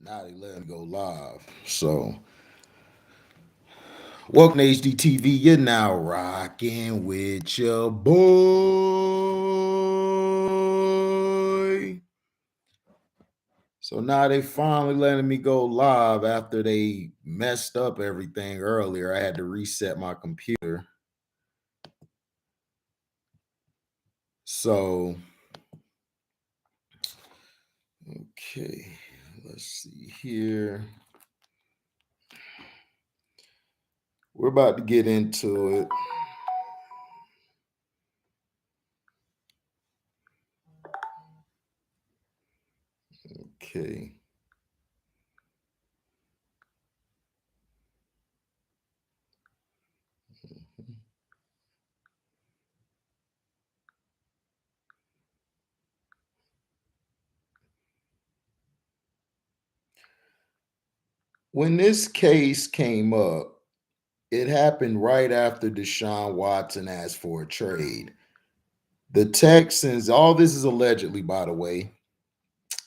Now they let me go live. So, welcome to HDTV. You're now rocking with your boy. So now they finally letting me go live after they messed up everything earlier. I had to reset my computer. So, okay, let's see here. We're about to get into it. Okay. When this case came up, it happened right after Deshaun Watson asked for a trade. The Texans, all this is allegedly, by the way,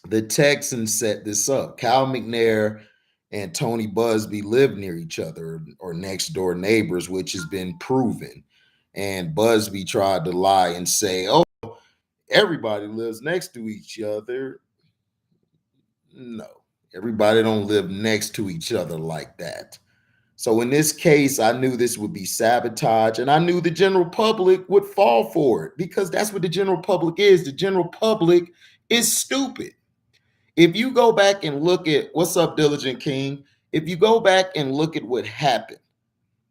the Texans set this up. Cal McNair and Tony Busby live near each other or next door neighbors, which has been proven. And Busby tried to lie and say, oh, everybody lives next to each other. No, everybody don't live next to each other like that. So in this case, I knew this would be sabotage, and I knew the general public would fall for it because that's what the general public is. The general public is stupid. If you go back and look at what's up, Diligent King, if you go back and look at what happened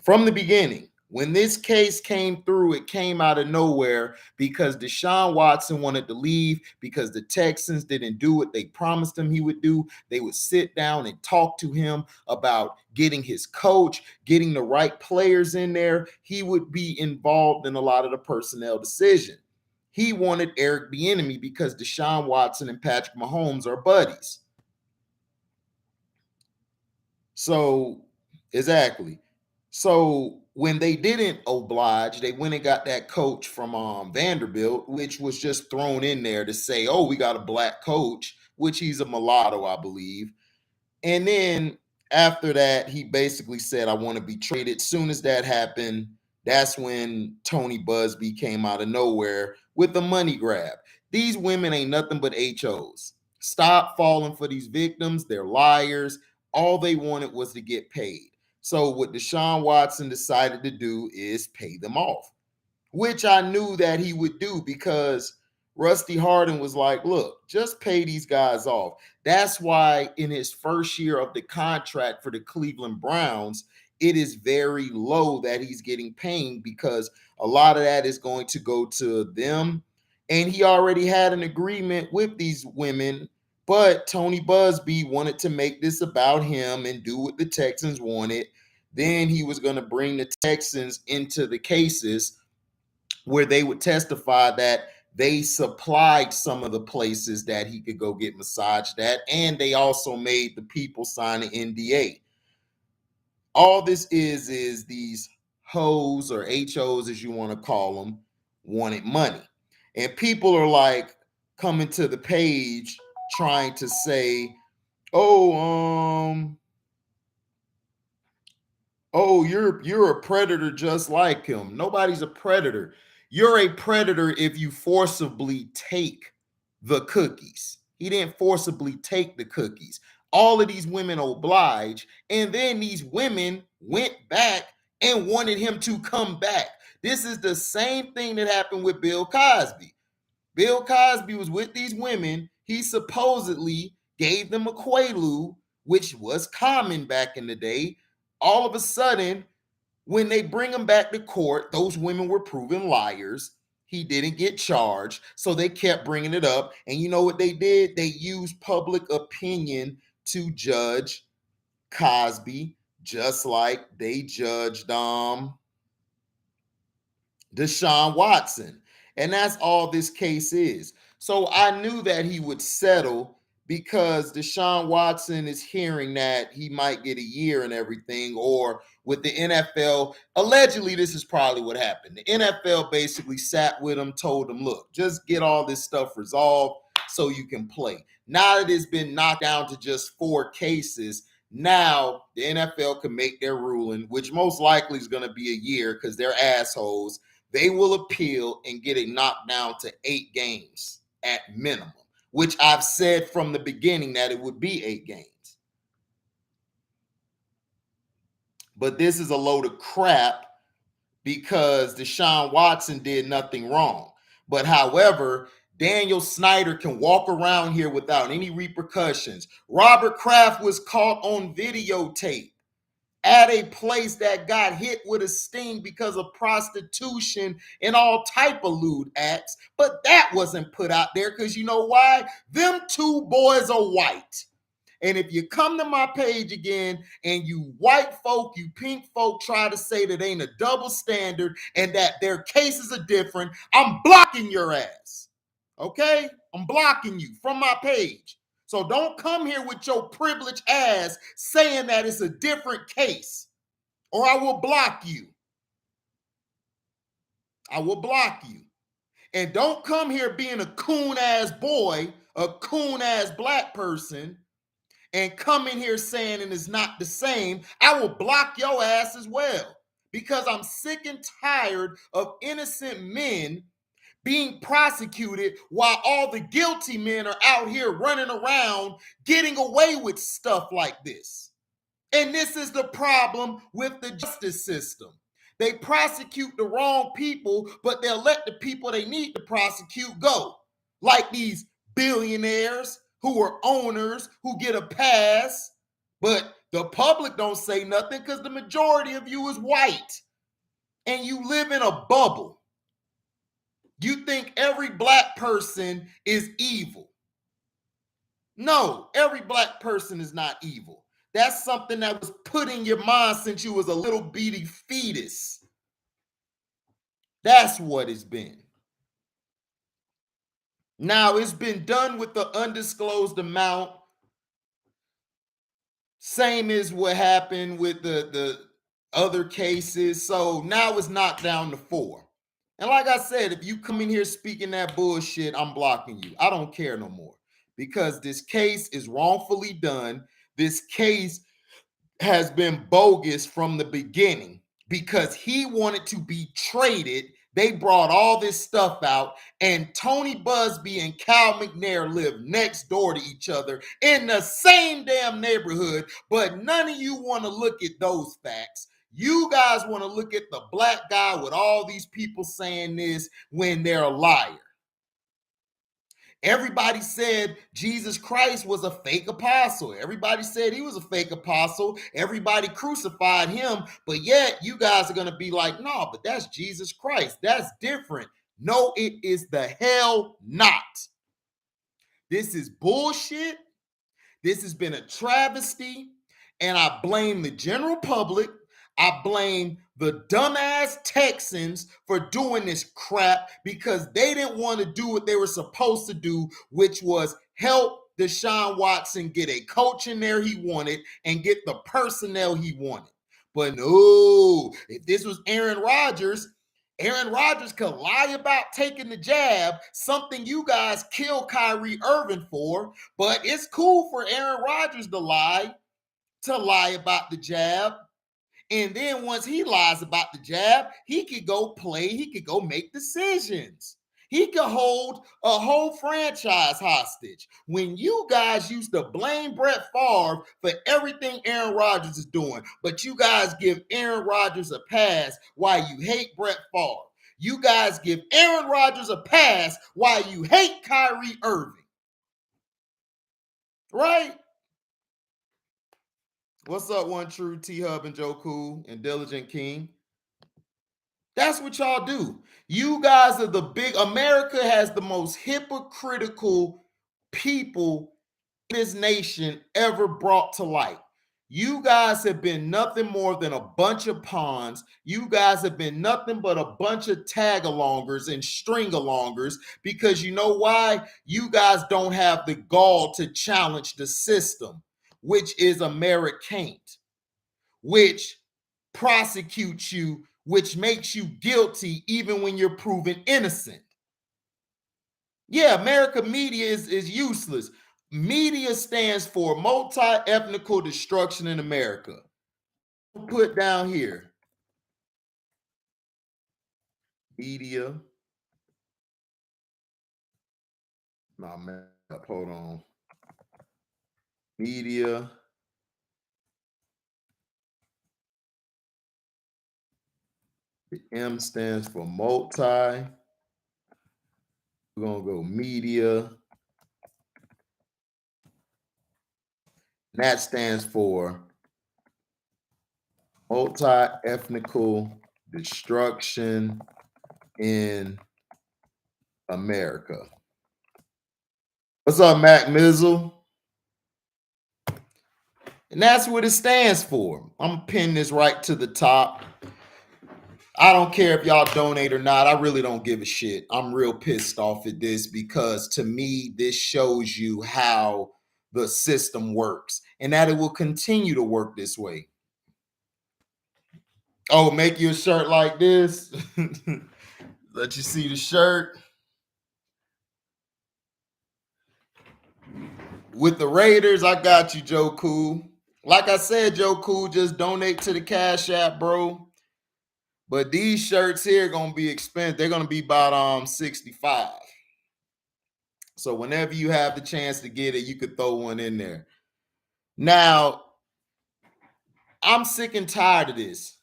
from the beginning, when this case came through, it came out of nowhere because Deshaun Watson wanted to leave because the Texans didn't do what they promised him he would do. They would sit down and talk to him about getting his coach, getting the right players in there. He would be involved in a lot of the personnel decision. He wanted Eric Bieniemy because Deshaun Watson and Patrick Mahomes are buddies. So, exactly. So when they didn't oblige, they went and got that coach from Vanderbilt, which was just thrown in there to say, "Oh, we got a black coach," which he's a mulatto, I believe. And then after that, he basically said, "I want to be traded." Soon as that happened, that's when Tony Busby came out of nowhere with the money grab. These women ain't nothing but HOs. Stop falling for these victims. They're liars. All they wanted was to get paid. So what Deshaun Watson decided to do is pay them off, which I knew that he would do because Rusty Hardin was like, look, just pay these guys off. That's why in his first year of the contract for the Cleveland Browns, it is very low that he's getting paid because a lot of that is going to go to them. And he already had an agreement with these women, but Tony Busby wanted to make this about him and do what the Texans wanted. Then he was going to bring the Texans into the cases where they would testify that they supplied some of the places that he could go get massaged at, and they also made the people sign an NDA. All this is these hoes or HOs, as you want to call them, wanted money. And people are like coming to the page trying to say, oh, oh, you're a predator just like him. Nobody's a predator. You're a predator if you forcibly take the cookies. He didn't forcibly take the cookies. All of these women obliged, and then these women went back and wanted him to come back. This is the same thing that happened with Bill Cosby. Bill Cosby was with these women. He supposedly gave them a quaalude, which was common back in the day. All of a sudden, when they bring him back to court, those women were proven liars. He didn't get charged, so they kept bringing it up. And you know what they did? They used public opinion to judge Cosby, just like they judged Deshaun Watson. And that's all this case is. So I knew that he would settle because Deshaun Watson is hearing that he might get a year and everything, or with the NFL, allegedly, this is probably what happened. The NFL basically sat with him, told him, look, just get all this stuff resolved. so you can play. Now that it's been knocked down to just 4 cases, now the NFL can make their ruling, which most likely is going to be a year because they're assholes. They will appeal and get it knocked down to 8 games at minimum, which I've said from the beginning that it would be 8 games. But this is a load of crap because Deshaun Watson did nothing wrong. But however, Daniel Snyder can walk around here without any repercussions. Robert Kraft was caught on videotape at a place that got hit with a sting because of prostitution and all type of lewd acts. But that wasn't put out there because you know why? Them 2 boys are white. And if you come to my page again and you white folk, you pink folk try to say that ain't a double standard and that their cases are different, I'm blocking your ass. Okay? I'm blocking you from my page. So don't come here with your privileged ass saying that it's a different case, or I will block you. I will block you. And don't come here being a coon ass boy, a coon ass black person, and come in here saying it is not the same. I will block your ass as well because I'm sick and tired of innocent men being prosecuted while all the guilty men are out here running around getting away with stuff like this. And this is the problem with the justice system. They prosecute the wrong people, but they'll let the people they need to prosecute go. Like these billionaires who are owners who get a pass, but the public don't say nothing because the majority of you is white and you live in a bubble. You think every black person is evil. No, every black person is not evil. That's something that was put in your mind since you was a little bitty fetus. That's what it's been. Now, it's been done with the undisclosed amount. Same as what happened with the other cases. So now it's knocked down to 4. And like I said, if you come in here speaking that bullshit, I'm blocking you. I don't care no more because this case is wrongfully done. This case has been bogus from the beginning because he wanted to be traded. They brought all this stuff out, and Tony Busby and Cal McNair live next door to each other in the same damn neighborhood, but none of you want to look at those facts. You guys want to look at the black guy with all these people saying this when they're a liar. Everybody said Jesus Christ was a fake apostle. Everybody said he was a fake apostle. Everybody crucified him. But yet you guys are going to be like, no, but that's Jesus Christ. That's different. No, it is the hell not. This is bullshit. This has been a travesty. And I blame the general public. I blame the dumbass Texans for doing this crap because they didn't want to do what they were supposed to do, which was help Deshaun Watson get a coach in there he wanted and get the personnel he wanted. But no, if this was Aaron Rodgers could lie about taking the jab, something you guys killed Kyrie Irving for, but it's cool for Aaron Rodgers to lie about the jab. And then once he lies about the jab, he could go play, he could go make decisions. He could hold a whole franchise hostage. When you guys used to blame Brett Favre for everything Aaron Rodgers is doing, but you guys give Aaron Rodgers a pass while you hate Brett Favre. You guys give Aaron Rodgers a pass while you hate Kyrie Irving. Right? What's up, One True, T-Hub, and Joe Cool, and Diligent King? That's what y'all do. You guys are the big, America has the most hypocritical people this nation ever brought to light. You guys have been nothing more than a bunch of pawns. You guys have been nothing but a bunch of tag-alongers and string-alongers because you know why? You guys don't have the gall to challenge the system, which is American, which prosecutes you, which makes you guilty even when you're proven innocent. Yeah, America media is useless. Media stands for multi-ethnical destruction in America. Put down here. Media. No, man, hold on. Media. The M stands for multi. We're gonna go media. And that stands for multi-ethnical destruction in America. What's up, Mac Mizzle? And that's what it stands for. I'm gonna pin this right to the top. I don't care if y'all donate or not. I really don't give a shit. I'm real pissed off at this because to me, this shows you how the system works and that it will continue to work this way. Oh, make you a shirt like this. Let you see the shirt. With the Raiders, I got you, Joe Cool. Like I said, Joe Cool, just donate to the Cash App, bro. But these shirts here gonna be expensive. They're gonna be about 65. So whenever you have the chance to get it, you could throw one in there. Now, I'm sick and tired of this.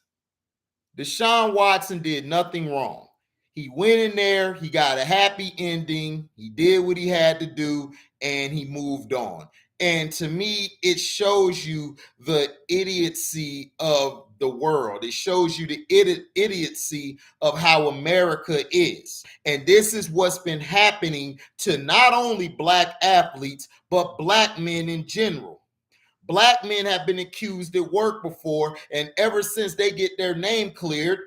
Deshaun Watson did nothing wrong. He went in there, he got a happy ending, he did what he had to do, and he moved on. And to me, it shows you the idiocy of the world. It shows you the idiocy of how America is. And this is what's been happening to not only black athletes, but black men in general. Black men have been accused at work before, and ever since they get their name cleared,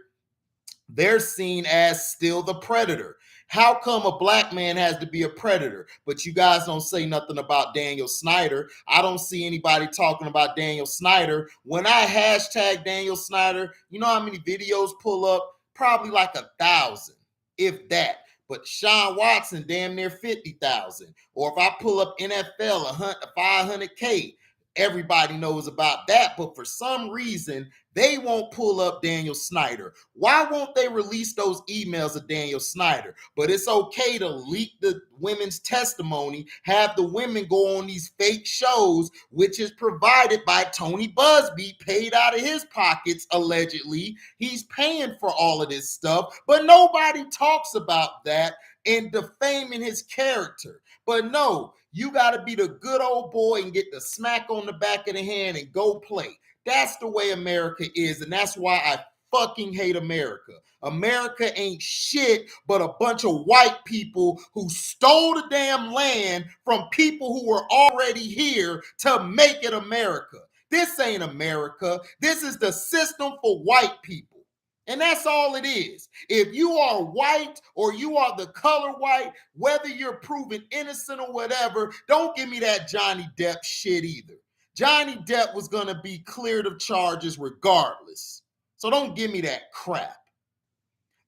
they're seen as still the predator. How come a black man has to be a predator? But you guys don't say nothing about Daniel Snyder. I don't see anybody talking about Daniel Snyder. When I hashtag Daniel Snyder, you know how many videos pull up? Probably like 1,000, if that. But Sean Watson, damn near 50,000. Or if I pull up NFL, 500K, everybody knows about that. But for some reason, they won't pull up Daniel Snyder. Why won't they release those emails of Daniel Snyder? But it's okay to leak the women's testimony, have the women go on these fake shows, which is provided by Tony Busby, paid out of his pockets, allegedly. He's paying for all of this stuff, but nobody talks about that and defaming his character. But no, you got to be the good old boy and get the smack on the back of the hand and go play. That's the way America is, and that's why I fucking hate America. America ain't shit but a bunch of white people who stole the damn land from people who were already here to make it America. This ain't America. This is the system for white people. And that's all it is. If you are white or you are the color white, whether you're proven innocent or whatever, don't give me that Johnny Depp shit either. Johnny Depp was going to be cleared of charges regardless. So don't give me that crap.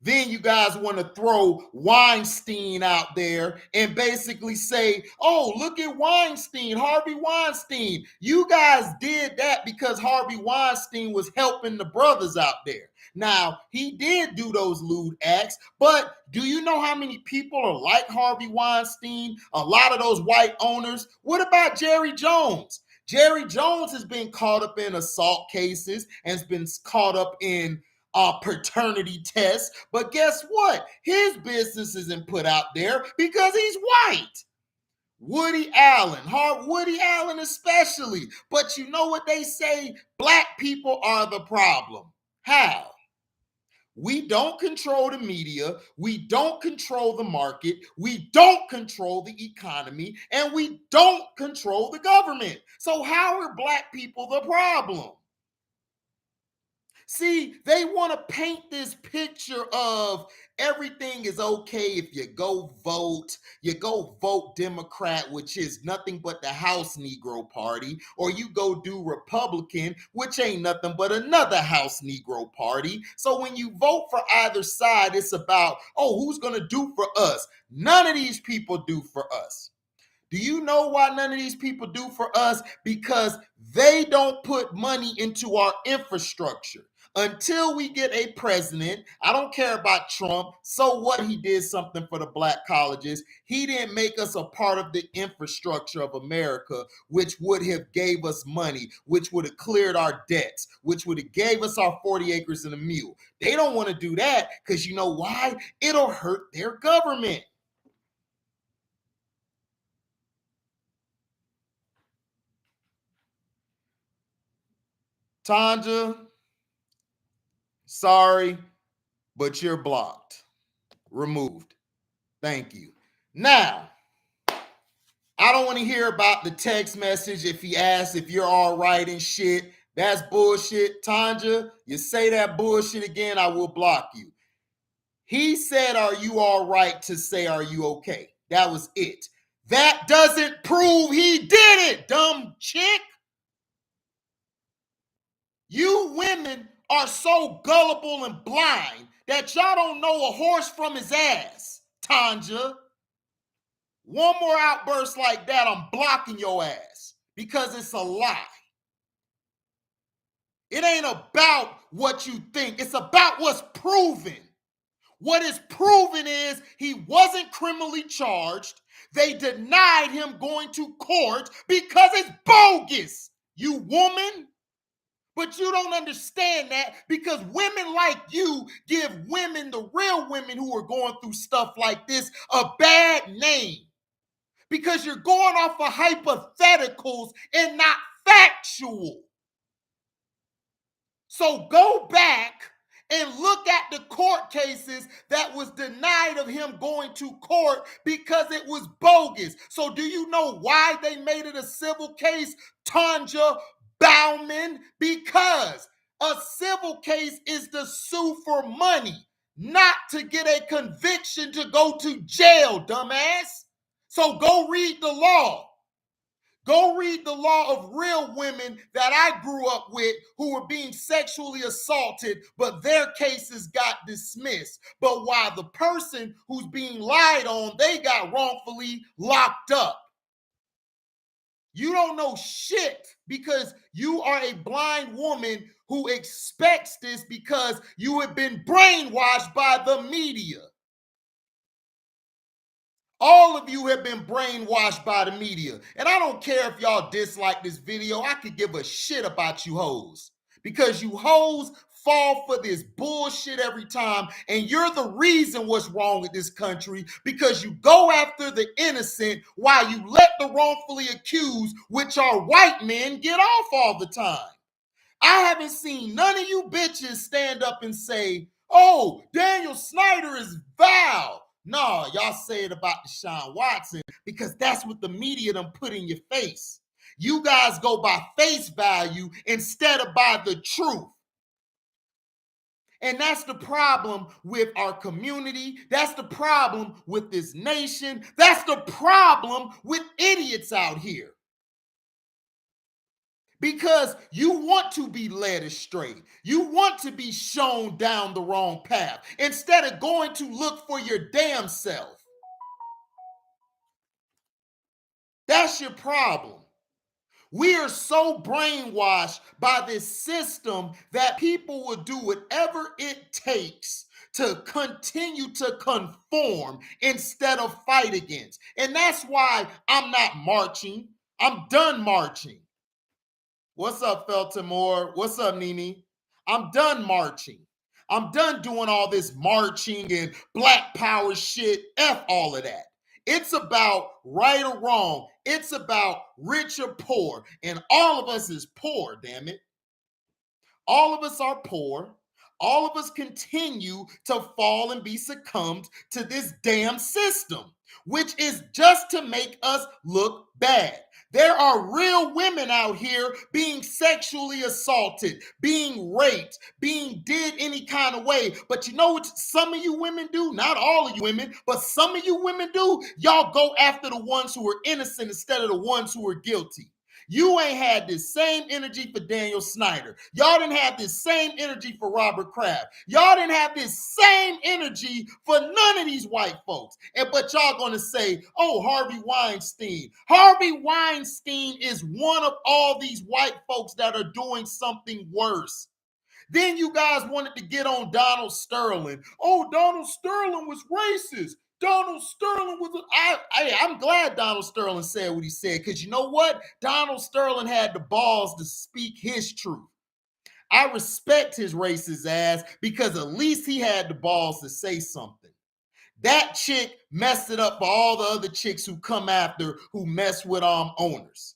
Then you guys want to throw Weinstein out there and basically say, oh, look at Weinstein, Harvey Weinstein. You guys did that because Harvey Weinstein was helping the brothers out there. Now, he did do those lewd acts, but do you know how many people are like Harvey Weinstein? A lot of those white owners. What about Jerry Jones? Jerry Jones has been caught up in assault cases and has been caught up in paternity tests. But guess what? His business isn't put out there because he's white. Woody Allen, Woody Allen especially. But you know what they say? Black people are the problem. How? We don't control the media. We don't control the market. We don't control the economy. And we don't control the government. So how are black people the problem? See, they want to paint this picture of everything is okay if you go vote Democrat, which is nothing but the House Negro Party, or you go do Republican, which ain't nothing but another House Negro Party. So when you vote for either side, it's about, oh, who's going to do for us? None of these people do for us. Do you know why none of these people do for us? Because they don't put money into our infrastructure. Until we get a president, I don't care about Trump. So what? He did something for the black colleges. He didn't make us a part of the infrastructure of America, which would have gave us money, which would have cleared our debts, which would have gave us our 40 acres and a mule. They don't want to do that because you know why? It'll hurt their government. Tanja, sorry, but you're blocked. Removed. Thank you. Now, I don't want to hear about the text message if he asks if you're all right and shit. That's bullshit. Tanja, you say that bullshit again, I will block you. He said, are you all right to say, are you okay? That was it. That doesn't prove he did it, dumb chick. You women are so gullible and blind that y'all don't know a horse from his ass, Tanja. One more outburst like that, I'm blocking your ass because it's a lie. It ain't about what you think. It's about what's proven. What is proven is he wasn't criminally charged. They denied him going to court because it's bogus, you woman. But you don't understand that because women like you give women, the real women who are going through stuff like this, a bad name. Because you're going off of hypotheticals and not factual. So go back and look at the court cases that was denied of him going to court because it was bogus. So do you know why they made it a civil case, Tanja Bauman? Because a civil case is to sue for money, not to get a conviction to go to jail, dumbass. So go read the law. Go read the law of real women that I grew up with who were being sexually assaulted, but their cases got dismissed. But while the person who's being lied on, they got wrongfully locked up. You don't know shit because you are a blind woman who expects this because you have been brainwashed by the media. All of you have been brainwashed by the media. And I don't care if y'all dislike this video. I could give a shit about you hoes. Because you hoes fall for this bullshit every time. And you're the reason what's wrong with this country. Because you go after the innocent while you let the wrongfully accused, which are white men, get off all the time. I haven't seen none of you bitches stand up and say, oh, Daniel Snyder is vile. No, y'all say it about Deshaun Watson because that's what the media done put in your face. You guys go by face value instead of by the truth. And that's the problem with our community. That's the problem with this nation. That's the problem with idiots out here. Because you want to be led astray. You want to be shown down the wrong path instead of going to look for your damn self. That's your problem. We are so brainwashed by this system that people will do whatever it takes to continue to conform instead of fight against. And that's why I'm not marching. I'm done marching. What's up, Feltimore? What's up, Nini? I'm done marching. I'm done doing all this marching and black power shit. F all of that. It's about right or wrong. It's about rich or poor. And all of us is poor, damn it. All of us are poor. All of us continue to fall and be succumbed to this damn system. which is just to make us look bad. There are real women out here being sexually assaulted, being raped, being did any kind of way. But you know what some of you women do? Not all of you women, but some of you women do. Y'all go after the ones who are innocent instead of the ones who are guilty. You ain't had this same energy for Daniel Snyder. Y'all didn't have this same energy for Robert Kraft. Y'all didn't have this same energy for none of these white folks. But y'all gonna say, oh, Harvey Weinstein. Harvey Weinstein is one of all these white folks that are doing something worse. Then you guys wanted to get on Donald Sterling. Oh, Donald Sterling was racist. Donald Sterling was. I'm glad Donald Sterling said what he said, because you know what? Donald Sterling had the balls to speak his truth. I respect his racist ass because at least he had the balls to say something. That chick messed it up for all the other chicks who come after, who mess with owners.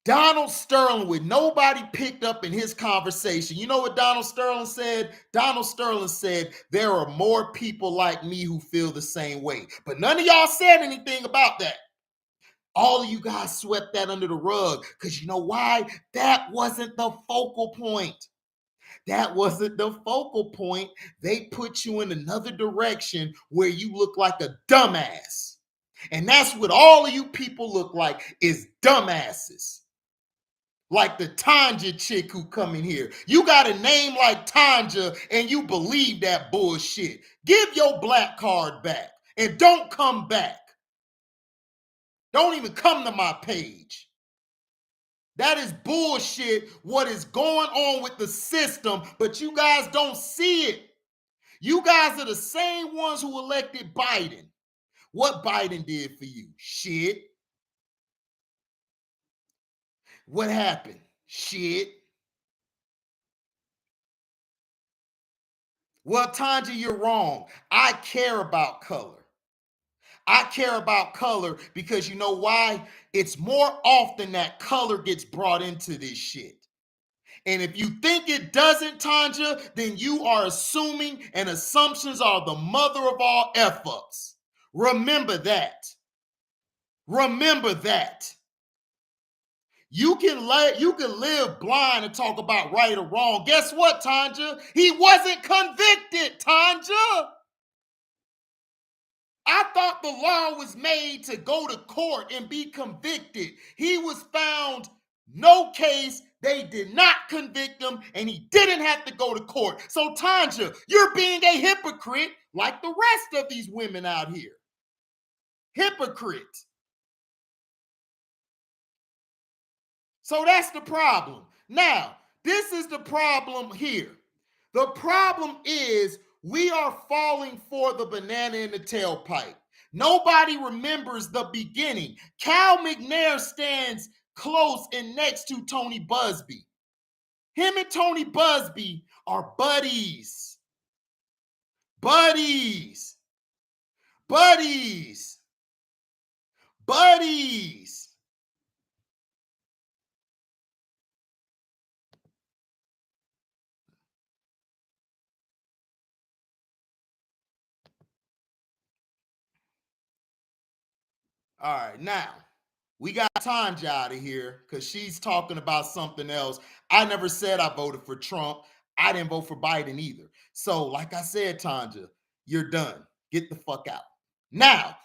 Donald Sterling, with nobody picked up in his conversation. You know what Donald Sterling said? Donald Sterling said, there are more people like me who feel the same way. But none of y'all said anything about that. All of you guys swept that under the rug because you know why? That wasn't the focal point. That wasn't the focal point. They put you in another direction where you look like a dumbass. And that's what all of you people look like, is dumbasses. Like the Tanja chick who come in here. You got a name like Tanja and you believe that bullshit. Give your black card back and don't come back. Don't even come to my page. That is bullshit, what is going on with the system, but you guys don't see it. You guys are the same ones who elected Biden. What Biden did for you? Shit. What happened? Shit. Well, Tanja, you're wrong. I care about color. I care about color because you know why? It's more often that color gets brought into this shit. And if you think it doesn't, Tanja, then you are assuming, and assumptions are the mother of all F-ups. Remember that. Remember that. You can live blind and talk about right or wrong. Guess what, Tanja? He wasn't convicted, Tanja. I thought the law was made to go to court and be convicted. He was found no case. They did not convict him, and he didn't have to go to court. So, Tanja, you're being a hypocrite like the rest of these women out here. Hypocrite. So that's the problem. Now, this is the problem here. The problem is we are falling for the banana in the tailpipe. Nobody remembers the beginning. Cal McNair stands close and next to Tony Busby. Him and Tony Busby are buddies. Buddies. Buddies. Buddies. All right, now we got Tanja out of here because she's talking about something else. I never said I voted for Trump. I didn't vote for Biden either. So, like I said, Tanja, you're done. Get the fuck out. Now,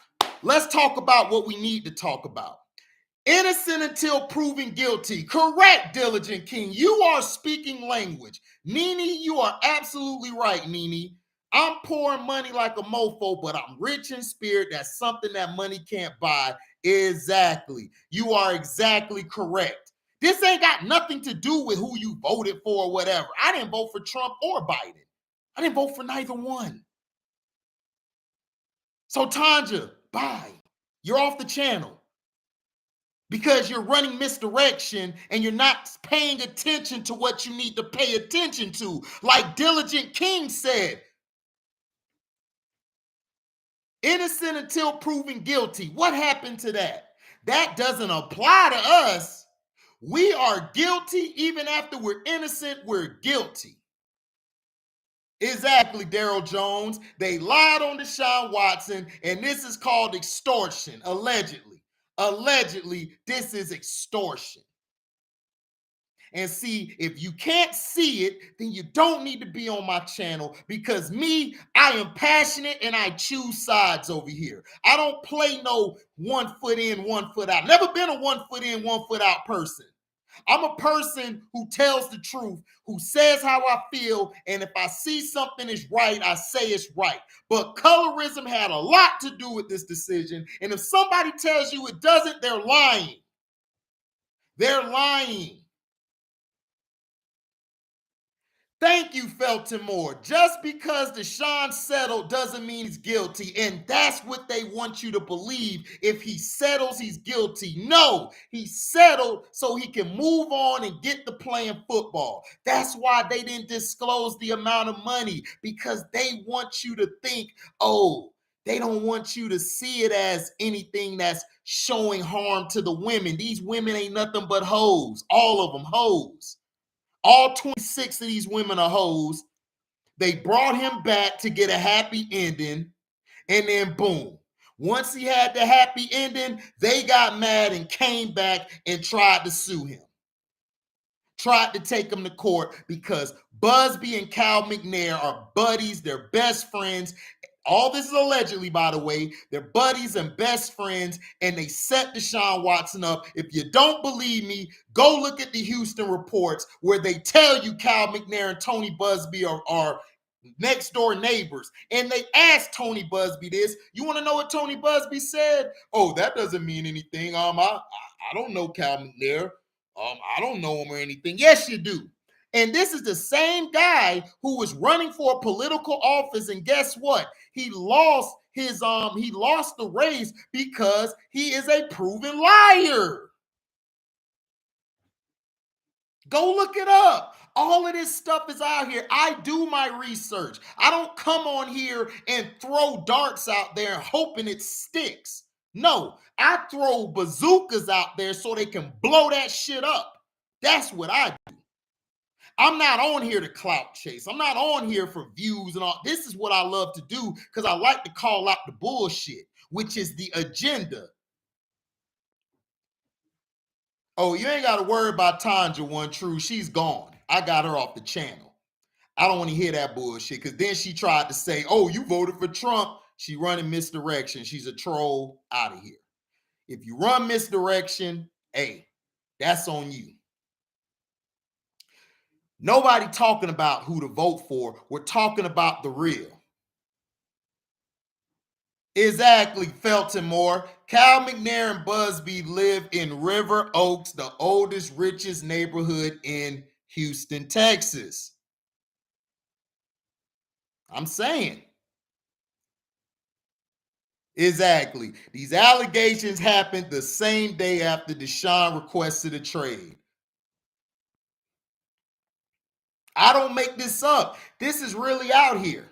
let's talk about what we need to talk about. Innocent until proven guilty. Correct, Diligent King. You are speaking language. Nene, you are absolutely right, Nene. I'm pouring money like a mofo, but I'm rich in spirit. That's something that money can't buy. Exactly. You are exactly correct. This ain't got nothing to do with who you voted for or whatever. I didn't vote for Trump or Biden. I didn't vote for neither one. So, Tanja, bye. You're off the channel. Because you're running misdirection and you're not paying attention to what you need to pay attention to. Like Diligent King said, innocent until proven guilty. What happened to that? That doesn't apply to us. We are guilty even after we're innocent, we're guilty. Exactly, Daryl Jones. They lied on Deshaun Watson, and this is called extortion, allegedly. Allegedly, this is extortion. And see, if you can't see it, then you don't need to be on my channel because me, I am passionate and I choose sides over here. I don't play no 1 foot in, 1 foot out. Never been a 1 foot in, 1 foot out person. I'm a person who tells the truth, who says how I feel, and if I see something is right, I say it's right. But colorism had a lot to do with this decision, and if somebody tells you it doesn't, they're lying. They're lying. Thank you, Felton Moore. Just because Deshaun settled doesn't mean he's guilty. And that's what they want you to believe. If he settles, he's guilty. No, he settled so he can move on and get to playing football. That's why they didn't disclose the amount of money, because they want you to think, oh, they don't want you to see it as anything that's showing harm to the women. These women ain't nothing but hoes. All of them hoes. All 26 of these women are hoes. They brought him back to get a happy ending, and then boom. Once he had the happy ending, they got mad and came back and tried to sue him. Tried to take him to court because Busby and Cal McNair are buddies, they're best friends. All this is allegedly, by the way. They're buddies and best friends, and they set Deshaun Watson up. If you don't believe me, go look at the Houston reports where they tell you Cal McNair and Tony Busby are next door neighbors. And they asked Tony Busby this. You want to know what Tony Busby said? Oh, that doesn't mean anything. I don't know Cal McNair. I don't know him or anything. Yes, you do. And this is the same guy who was running for a political office, and guess what? He lost the race because he is a proven liar. Go look it up. All of this stuff is out here. I do my research. I don't come on here and throw darts out there hoping it sticks. No, I throw bazookas out there so they can blow that shit up. That's what I do. I'm not on here to clout chase. I'm not on here for views and all. This is what I love to do because I like to call out the bullshit, which is the agenda. Oh, you ain't got to worry about Tanja One True. She's gone. I got her off the channel. I don't want to hear that bullshit because then she tried to say, oh, you voted for Trump. She running misdirection. She's a troll. Out of here. If you run misdirection, hey, that's on you. Nobody talking about who to vote for. We're talking about the real. Exactly, Felton Moore. Cal McNair and Busby live in River Oaks, the oldest, richest neighborhood in Houston, Texas. I'm saying. Exactly. These allegations happened the same day after Deshaun requested a trade. I don't make this up. This is really out here.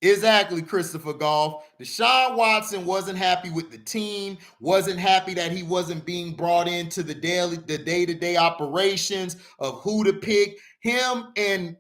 Exactly, Christopher Goff. Deshaun Watson wasn't happy with the team, wasn't happy that he wasn't being brought into the day-to-day operations of who to pick. Him and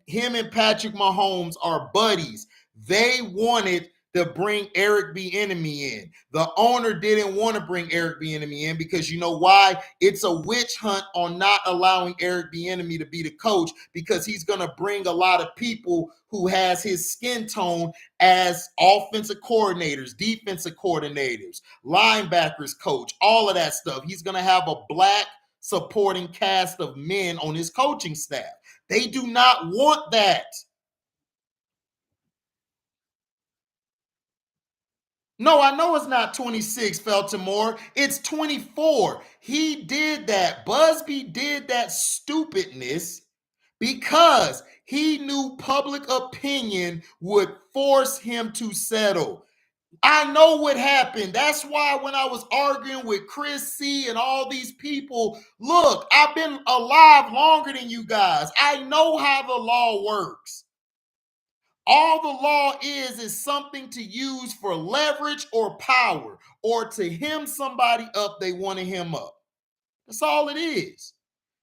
Patrick Mahomes are buddies. They wanted to bring Eric Bieniemy in. The owner didn't want to bring Eric Bieniemy in because you know why? It's a witch hunt on not allowing Eric Bieniemy to be the coach because he's going to bring a lot of people who has his skin tone as offensive coordinators, defensive coordinators, linebackers coach, all of that stuff. He's going to have a black supporting cast of men on his coaching staff. They do not want that. No, I know it's not 26, Felton Moore. It's 24. He did that. Busby did that stupidness because he knew public opinion would force him to settle. I know what happened. That's why when I was arguing with Chris C and all these people, look, I've been alive longer than you guys. I know how the law works. All the law is something to use for leverage or power, or to hem somebody up they want to hem up. That's all it is.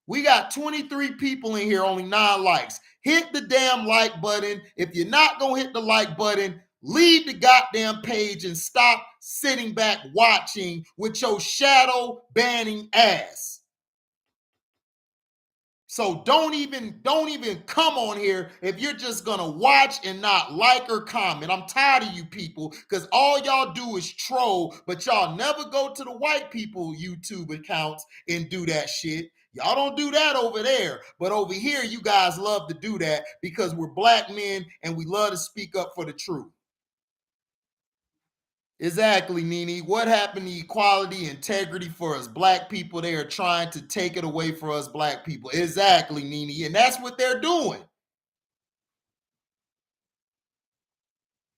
We got 23 people in here, only 9 likes. Hit the damn like button. If you're not going to hit the like button, leave the goddamn page and stop sitting back watching with your shadow banning ass. So don't even come on here if you're just gonna watch and not like or comment. I'm tired of you people because all y'all do is troll, but y'all never go to the white people YouTube accounts and do that shit. Y'all don't do that over there, but over here you guys love to do that because we're black men and we love to speak up for the truth. Exactly, Nene. What happened to equality, integrity for us black people? They are trying to take it away for us black people. Exactly, Nene. And that's what they're doing.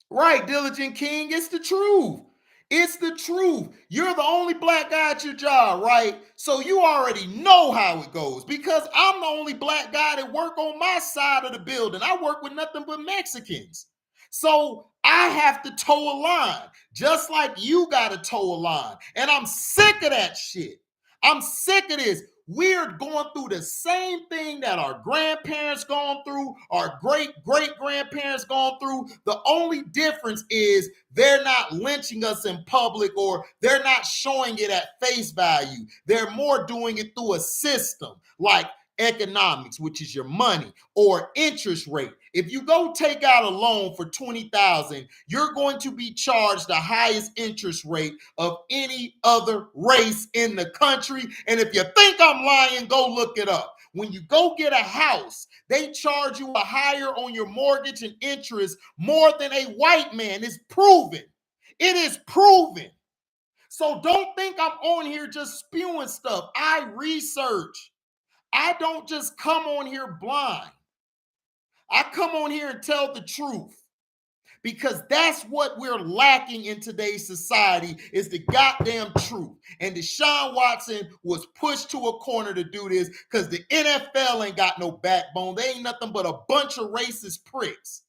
Right, Diligent King. It's the truth. It's the truth. You're the only black guy at your job, right? So you already know how it goes because I'm the only black guy that work on my side of the building. I work with nothing but Mexicans. So I have to toe a line, just like you got to toe a line. And I'm sick of that shit. I'm sick of this. We're going through the same thing that our grandparents gone through, our great-great-grandparents gone through. The only difference is they're not lynching us in public or they're not showing it at face value. They're more doing it through a system like economics, which is your money, or interest rate. If you go take out a loan for $20,000, you're going to be charged the highest interest rate of any other race in the country. And if you think I'm lying, go look it up. When you go get a house, they charge you a higher on your mortgage and interest more than a white man. It's proven. It is proven. So don't think I'm on here just spewing stuff. I research. I don't just come on here blind. I come on here and tell the truth because that's what we're lacking in today's society is the goddamn truth. And Deshaun Watson was pushed to a corner to do this because the NFL ain't got no backbone. They ain't nothing but a bunch of racist pricks.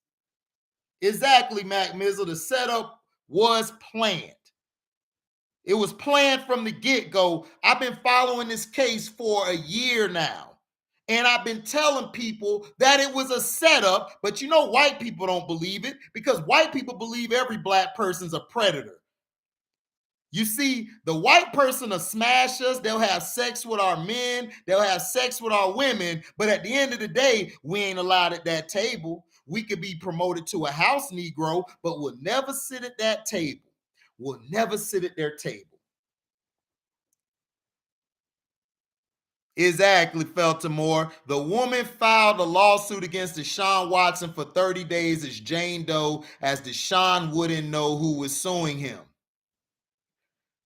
Exactly, Mac Mizzle. The setup was planned. It was planned from the get-go. I've been following this case for a year now. And I've been telling people that it was a setup, but you know, white people don't believe it because white people believe every black person's a predator. You see, the white person will smash us, they'll have sex with our men, they'll have sex with our women, but at the end of the day, we ain't allowed at that table. We could be promoted to a house Negro, but we'll never sit at that table. We'll never sit at their table. Exactly, Feltimore. The woman filed a lawsuit against Deshaun Watson for 30 days as Jane Doe, as Deshaun wouldn't know who was suing him.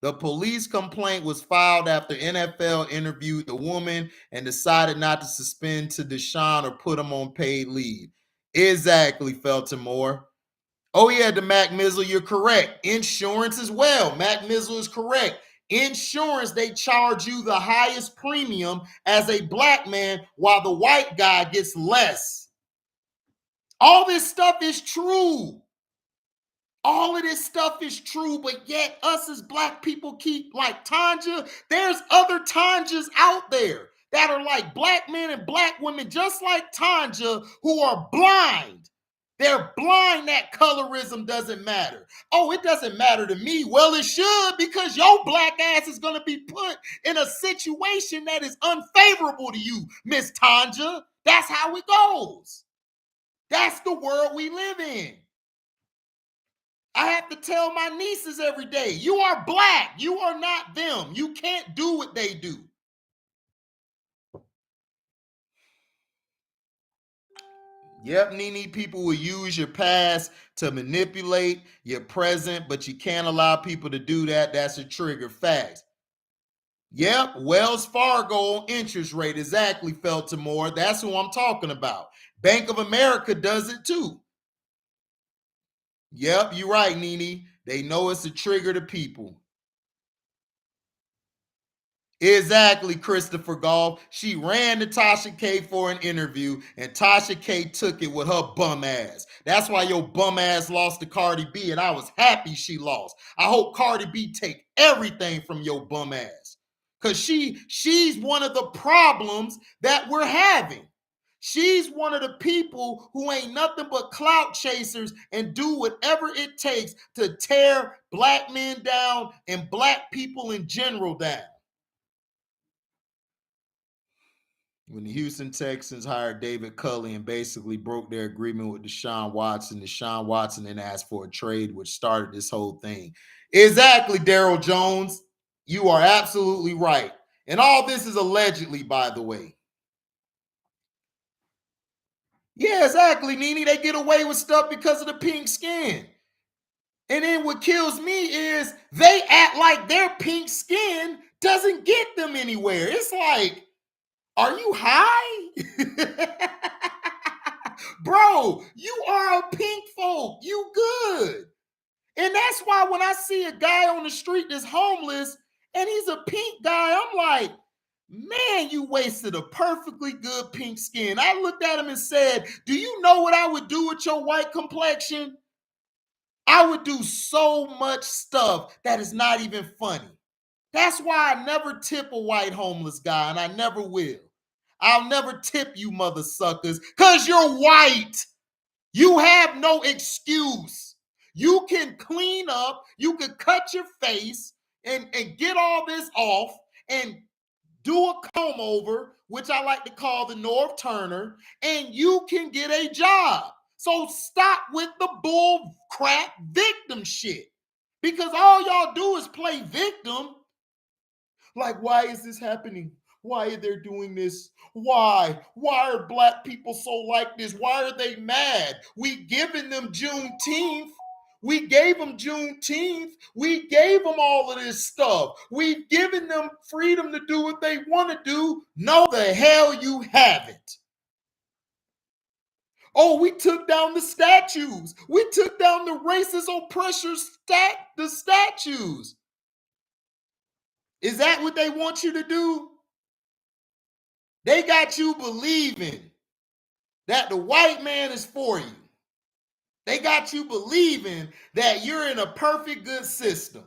The police complaint was filed after NFL interviewed the woman and decided not to suspend to Deshaun or put him on paid leave. Exactly, Feltimore. Oh yeah, the Mac Mizzle, you're correct. Insurance as well. Mac Mizzle is correct. Insurance, they charge you the highest premium as a black man while the white guy gets less. All this stuff is true. All of this stuff is true, but yet us as black people keep like Tanja. There's other Tanjas out there that are like black men and black women, just like Tanja, who are blind. They're blind that colorism doesn't matter. Oh, it doesn't matter to me. Well, it should because your black ass is going to be put in a situation that is unfavorable to you, Miss Tanja. That's how it goes. That's the world we live in. I have to tell my nieces every day, you are black. You are not them. You can't do what they do. Yep, Nene, people will use your past to manipulate your present, but you can't allow people to do that. That's a trigger. Facts. Yep, Wells Fargo interest rate. Exactly, Feltimore. That's who I'm talking about. Bank of America does it too. Yep, you're right, Nene. They know it's a trigger to people. Exactly, Christopher Golf. She ran to Tasha K for an interview, and Tasha K took it with her bum ass. That's why your bum ass lost to Cardi B, and I was happy she lost. I hope Cardi B take everything from your bum ass. because she's one of the problems that we're having. She's one of the people who ain't nothing but clout chasers and do whatever it takes to tear black men down and black people in general down. When the Houston Texans hired David Culley and basically broke their agreement with Deshaun Watson then asked for a trade, which started this whole thing. Exactly, Daryl Jones. You are absolutely right. And all this is allegedly, by the way. Yeah, exactly, Nene. They get away with stuff because of the pink skin. And then what kills me is they act like their pink skin doesn't get them anywhere. It's like, are you high? Bro, you are a pink folk. You good. And that's why when I see a guy on the street that's homeless and he's a pink guy, I'm like, man, you wasted a perfectly good pink skin. I looked at him and said, do you know what I would do with your white complexion? I would do so much stuff that is not even funny. That's why I never tip a white homeless guy, and I never will. I'll never tip you mother suckers because you're white. You have no excuse. You can clean up, you can cut your face and get all this off and do a comb over, which I like to call the North Turner, and you can get a job. So stop with the bull crap victim shit. Because all y'all do is play victim. Like, why is this happening? Why are they doing this? Why? Why are black people so like this? Why are they mad? We giving them Juneteenth. We gave them Juneteenth. We gave them all of this stuff. We've given them freedom to do what they want to do. No, the hell you haven't. Oh, we took down the statues. We took down the racist oppressor the statues. Is that what they want you to do? They got you believing that the white man is for you. They got you believing that you're in a perfect good system.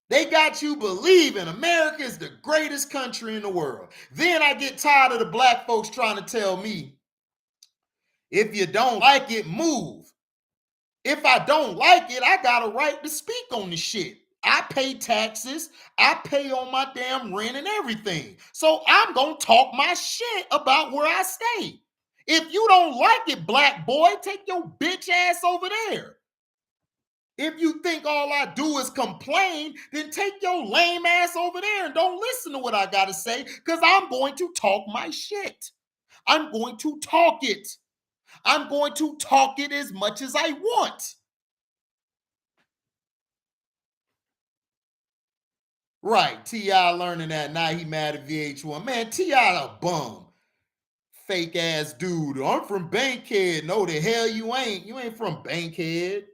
They got you believing America is the greatest country in the world. Then I get tired of the black folks trying to tell me, if you don't like it, move. If I don't like it, I got a right to speak on the shit. I pay taxes. I pay on my damn rent and everything. So I'm going to talk my shit about where I stay. If you don't like it, black boy, take your bitch ass over there. If you think all I do is complain, then take your lame ass over there and don't listen to what I got to say because I'm going to talk my shit. I'm going to talk it. I'm going to talk it as much as I want. Right, T.I. learning that now he mad at VH1. Man, T.I. a bum. Fake ass dude. I'm from Bankhead. No, the hell you ain't. You ain't from Bankhead.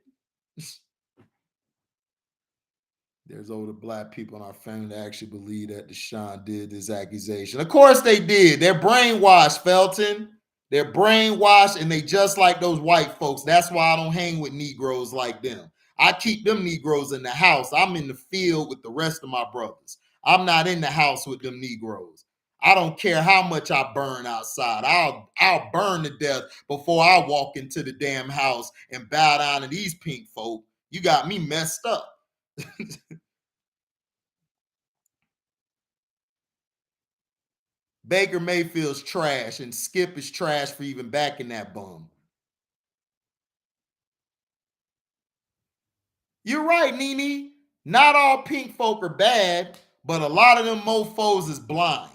There's older black people in our family that actually believe that Deshaun did this accusation. Of course they did. They're brainwashed, Felton. They're brainwashed and they just like those white folks. That's why I don't hang with Negroes like them. I keep them Negroes in the house. I'm in the field with the rest of my brothers. I'm not in the house with them Negroes. I don't care how much I burn outside. I'll burn to death before I walk into the damn house and bow down to these pink folk. You got me messed up. Baker Mayfield's trash and Skip is trash for even backing that bum. You're right, Nene. Not all pink folk are bad, but a lot of them mofos is blind.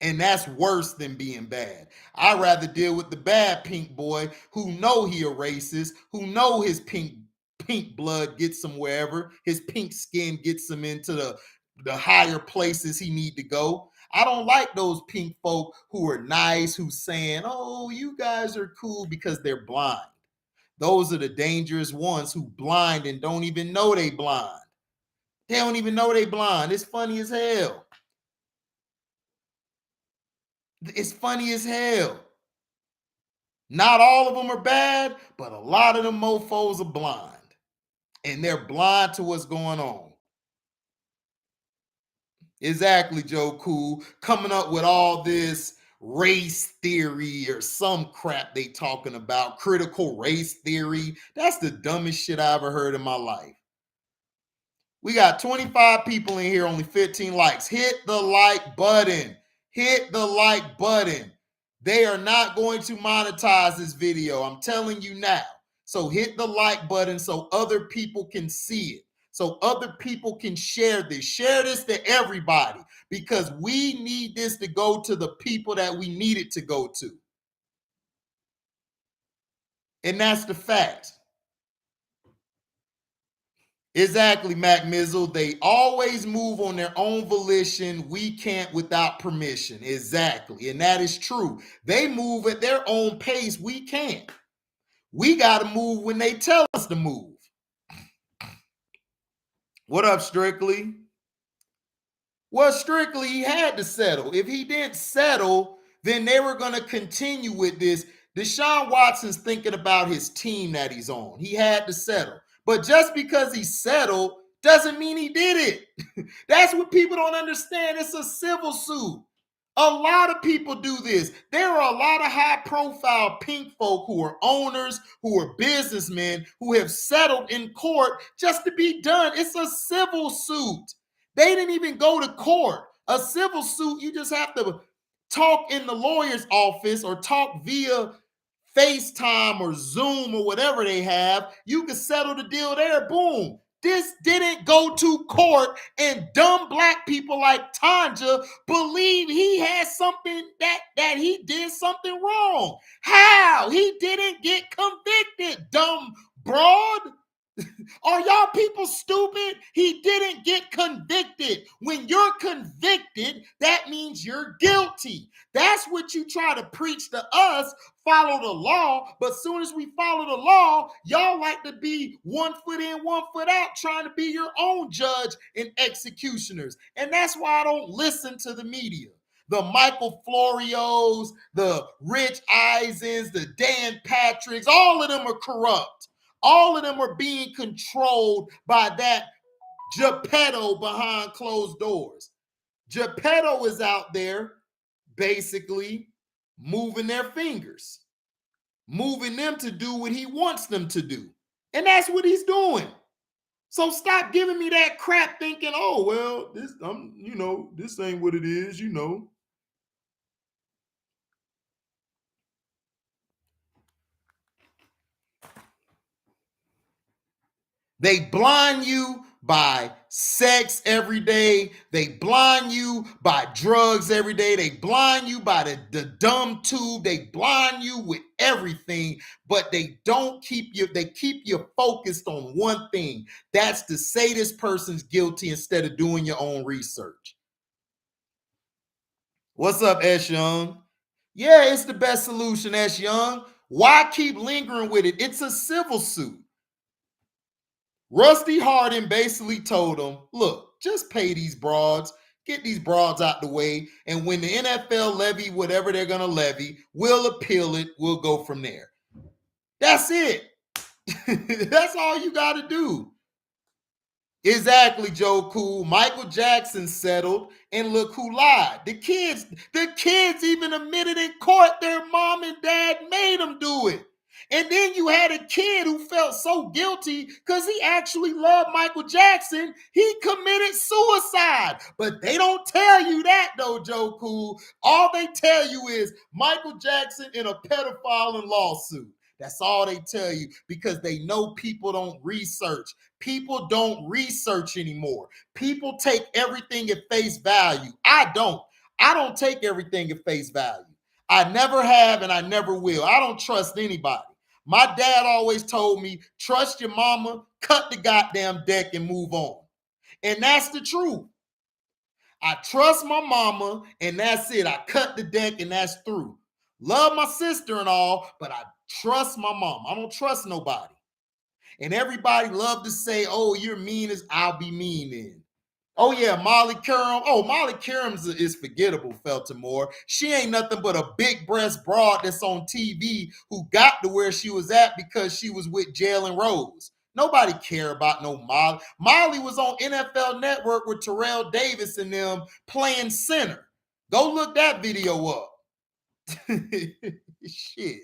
And that's worse than being bad. I'd rather deal with the bad pink boy who know he a racist, who know his pink blood gets him wherever, his pink skin gets him into the higher places he need to go. I don't like those pink folk who are nice, who saying, oh, you guys are cool because they're blind. Those are the dangerous ones who blind and don't even know they blind. They don't even know they blind. It's funny as hell. It's funny as hell. Not all of them are bad, but a lot of them mofos are blind. And they're blind to what's going on. Exactly, Joe Cool. Coming up with all this race theory or some crap they talking about, critical race theory. That's the dumbest shit I ever heard in my life. We got 25 people in here, only 15 likes. Hit the like button. Hit the like button. They are not going to monetize this video. I'm telling you now. So hit the like button so other people can see it. So other people can share this. Share this to everybody because we need this to go to the people that we need it to go to. And that's the fact. Exactly, Mac Mizzle. They always move on their own volition. We can't without permission. Exactly. And that is true. They move at their own pace. We can't. We got to move when they tell us to move. What up, Strictly? Well, Strictly, he had to settle. If he didn't settle, then they were going to continue with this. Deshaun Watson's thinking about his team that he's on. He had to settle. But just because he settled doesn't mean he did it. That's what people don't understand. It's a civil suit. A lot of people do this. There are a lot of high profile pink folk who are owners, who are businessmen, who have settled in court just to be done. It's a civil suit. They didn't even go to court. A civil suit, you just have to talk in the lawyer's office or talk via FaceTime or Zoom or whatever they have. You can settle the deal there. Boom. This didn't go to court, and dumb black people like Tanja believe he has something that he did something wrong. How? He didn't get convicted, dumb broad. Are y'all people stupid? He didn't get convicted. When you're convicted, that means you're guilty. That's what you try to preach to us. Follow the law. But as soon as we follow the law, y'all like to be 1 foot in, 1 foot out, trying to be your own judge and executioners. And that's why I don't listen to the media. The Michael Florios, the Rich Eisens, the Dan Patricks, all of them are corrupt. All of them are being controlled by that Geppetto behind closed doors. Geppetto is out there basically moving their fingers, moving them to do what he wants them to do. And that's what he's doing. So stop giving me that crap thinking, oh, well, this ain't what it is, They blind you by sex every day. They blind you by drugs every day. They blind you by the dumb tube. They blind you with everything, but they don't keep you, they keep you focused on one thing. That's to say this person's guilty instead of doing your own research. What's up, S. Young? Yeah, it's the best solution, S. Young. Why keep lingering with it? It's a civil suit. Rusty Hardin basically told him, look, just pay these broads, get these broads out the way, and when the NFL levy whatever they're going to levy, we'll appeal it, we'll go from there. That's it. That's all you got to do. Exactly, Joe Cool. Michael Jackson settled, and look who lied. The kids even admitted in court their mom and dad made them do it. And then you had a kid who felt so guilty because he actually loved Michael Jackson, he committed suicide. But they don't tell you that, though, Joe Cool. All they tell you is Michael Jackson in a pedophile lawsuit. That's all they tell you because they know people don't research. People don't research anymore. People take everything at face value. I don't. I don't take everything at face value. I never have and I never will. I don't trust anybody. My dad always told me, trust your mama, cut the goddamn deck and move on. And that's the truth. I trust my mama and that's it. I cut the deck and that's through. Love my sister and all, but I trust my mom. I don't trust nobody. And everybody love to say, oh, you're mean as I'll be mean then. Oh, yeah, Molly Curran. Oh, Molly Curran is forgettable, Feltimore. She ain't nothing but a big breast broad that's on TV who got to where she was at because she was with Jalen Rose. Nobody care about no Molly. Molly was on NFL Network with Terrell Davis and them playing center. Go look that video up. Shit.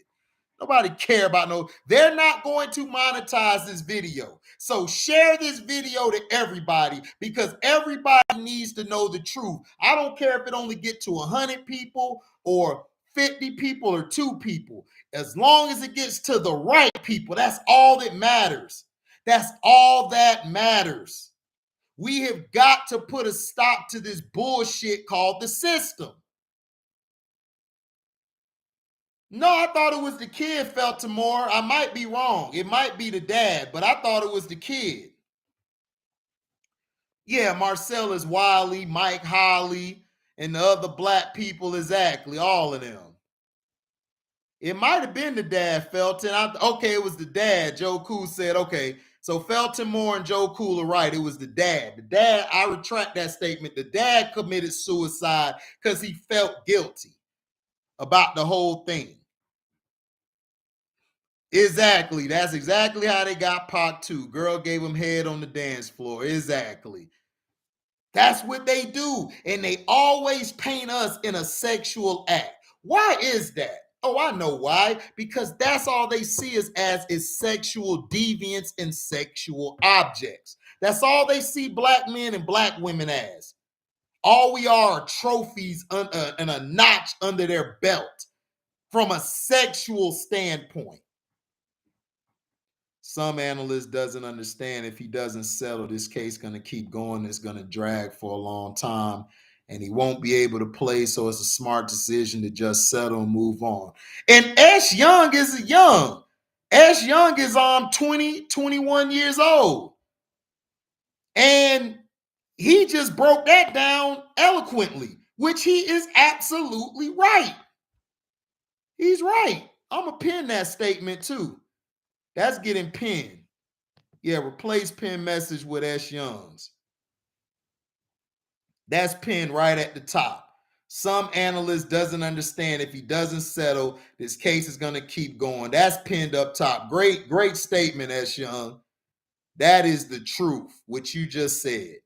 Nobody care about no. They're not going to monetize this video. So share this video to everybody because everybody needs to know the truth. I don't care if it only get to 100 people or 50 people or 2 people. As long as it gets to the right people, that's all that matters. That's all that matters. We have got to put a stop to this bullshit called the system. No, I thought it was the kid felt more. I might be wrong. It might be the dad, but I thought it was the kid. Yeah, Marcellus Wiley, Mike Holly, and the other black people, exactly, all of them. It might have been the dad, Felton. Okay, it was the dad. Joe Cool said, okay, so Felton Moore and Joe Cool are right. It was the dad. The dad, I retract that statement. The dad committed suicide because he felt guilty about the whole thing. Exactly. That's exactly how they got Pac too. Girl gave him head on the dance floor. Exactly. That's what they do. And they always paint us in a sexual act. Why is that? Oh, I know why. Because that's all they see us as is sexual deviance and sexual objects. That's all they see black men and black women as. All we are trophies and a notch under their belt from a sexual standpoint. Some analyst doesn't understand if he doesn't settle, this case going to keep going. It's going to drag for a long time and he won't be able to play. So it's a smart decision to just settle and move on. And Ash Young is young. Ash Young is 20, 21 years old. And he just broke that down eloquently, which he is absolutely right. He's right. I'm going to pin that statement too. That's getting pinned. Yeah, replace pin message with S. Young's. That's pinned right at the top. Some analyst doesn't understand if he doesn't settle, this case is going to keep going. That's pinned up top. Great, great statement, S. Young. That is the truth, what you just said.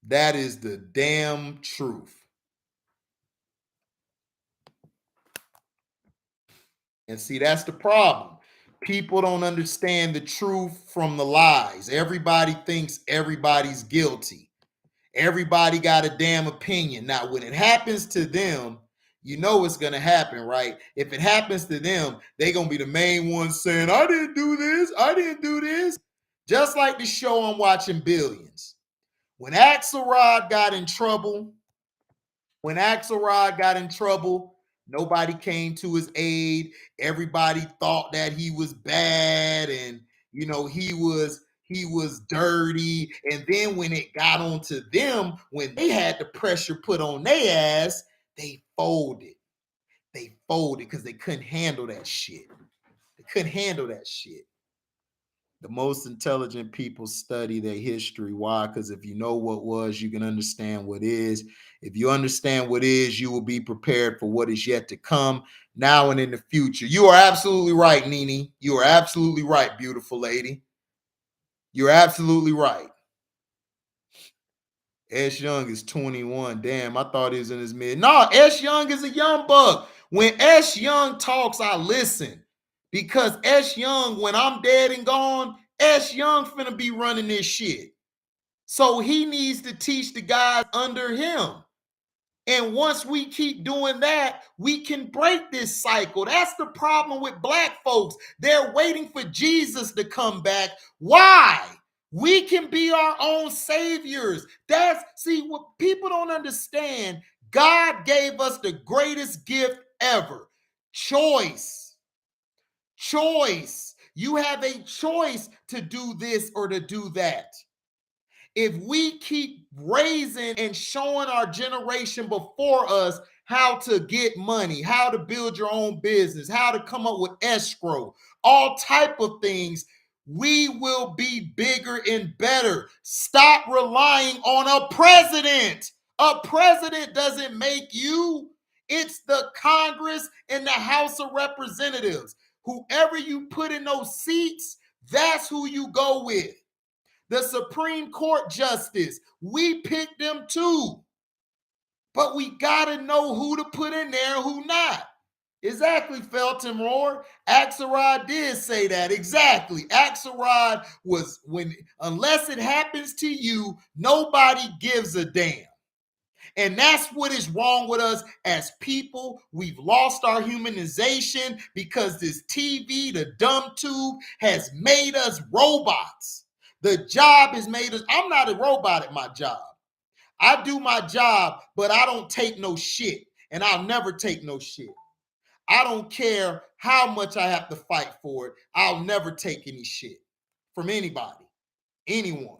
That is the damn truth. And see, that's the problem. People don't understand the truth from the lies. Everybody thinks everybody's guilty. Everybody got a damn opinion. Now, when it happens to them, you know it's going to happen, right? If it happens to them, they're going to be the main ones saying, I didn't do this. I didn't do this. Just like the show I'm watching, Billions. When Axelrod got in trouble, nobody came to his aid. Everybody thought that he was bad and, you know, he was dirty. And then when it got onto them, when they had the pressure put on their ass, they folded. They folded because they couldn't handle that shit. They couldn't handle that shit. The most intelligent people study their history. Why? Because if you know what was, you can understand what is. If you understand what is, you will be prepared for what is yet to come now and in the future. You are absolutely right, Nene. You are absolutely right, beautiful lady. You're absolutely right. S. Young is 21. Damn, I thought he was in his mid. No, S. Young is a young buck. When S. Young talks, I listen. Because S. Young, when I'm dead and gone, S. Young finna be running this shit. So he needs to teach the guys under him. And once we keep doing that, we can break this cycle. That's the problem with black folks. They're waiting for Jesus to come back. Why? We can be our own saviors. See, what people don't understand, God gave us the greatest gift ever. Choice. Choice. You have a choice to do this or to do that. If we keep raising and showing our generation before us how to get money, how to build your own business, how to come up with escrow, all type of things, we will be bigger and better. Stop relying on a president. A president doesn't make you. It's the Congress and the House of Representatives. Whoever you put in those seats, that's who you go with. The Supreme Court justice, we picked them too. But we got to know who to put in there and who not. Exactly, Felton Roar. Axelrod did say that. Exactly. Axelrod was unless it happens to you, nobody gives a damn. And that's what is wrong with us as people. We've lost our humanization because this TV, the dumb tube, has made us robots. The job has made us. I'm not a robot at my job. I do my job, but I don't take no shit. And I'll never take no shit. I don't care how much I have to fight for it. I'll never take any shit from anybody, anyone,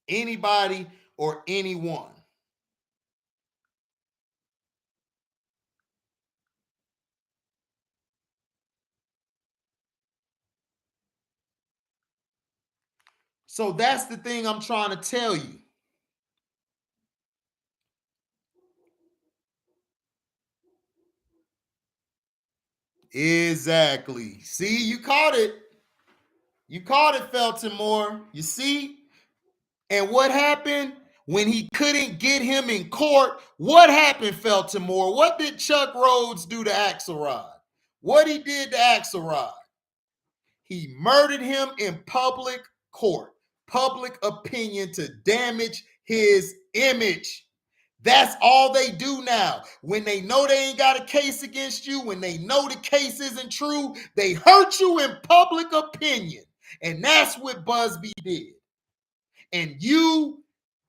anybody or anyone. So that's the thing I'm trying to tell you. Exactly. See, you caught it. You caught it, Felton Moore. You see? And what happened when he couldn't get him in court? What happened, Felton Moore? What did Chuck Rhodes do to Axelrod? What he did to Axelrod? He murdered him in public court, public opinion to damage his image. That's all they do now. When they know they ain't got a case against you, when they know the case isn't true, they hurt you in public opinion. And that's what Busby did. And you,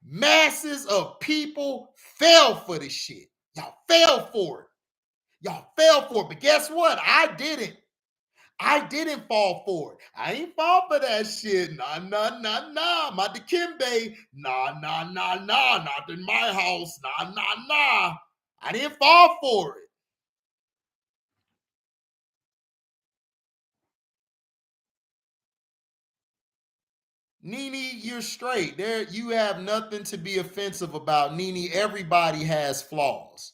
masses of people, fell for this shit. Y'all fell for it. Y'all fell for it. But guess what? I didn't. I didn't fall for it. I ain't fall for that shit. Nah. My Dikembe. Nah. Not in my house. Nah. I didn't fall for it. Nene, you're straight. There, you have nothing to be offensive about. Nene, everybody has flaws.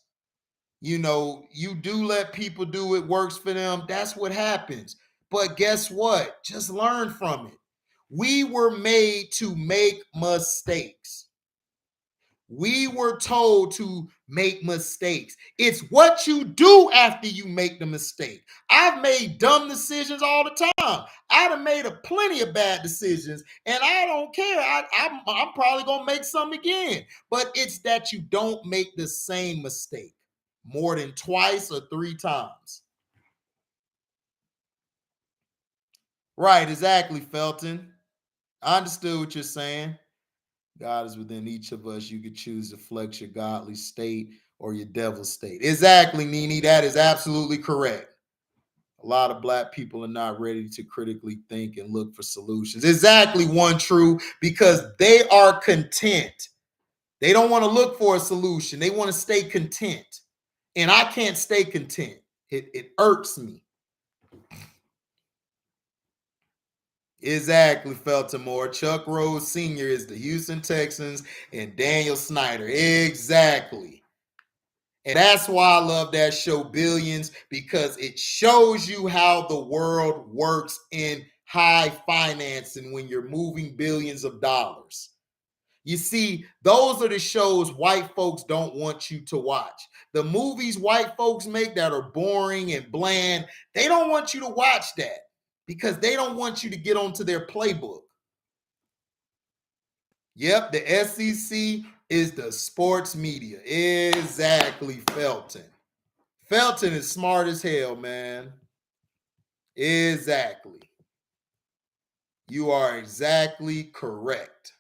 You know, you do let people do it, works for them. That's what happens. But guess what? Just learn from it. We were made to make mistakes. We were told to make mistakes. It's what you do after you make the mistake. I've made dumb decisions all the time. I'd have made plenty of bad decisions, and I don't care. I'm probably going to make some again. But it's that you don't make the same mistake more than twice or three times. Right, exactly, Felton. I understood what you're saying. God is within each of us. You could choose to flex your godly state or your devil state. Exactly, Nene. That is absolutely correct. A lot of black people are not ready to critically think and look for solutions. Exactly, One True, because they are content. They don't want to look for a solution. They want to stay content. And I can't stay content. It irks me. Exactly, Feltimore. Chuck Rhodes Sr. is the Houston Texans and Daniel Snyder. Exactly. And that's why I love that show, Billions, because it shows you how the world works in high financing when you're moving billions of dollars. You see, those are the shows white folks don't want you to watch. The movies white folks make that are boring and bland, they don't want you to watch that because they don't want you to get onto their playbook. Yep, the SEC is the sports media. Exactly, Felton. Felton is smart as hell, man. Exactly. You are exactly correct.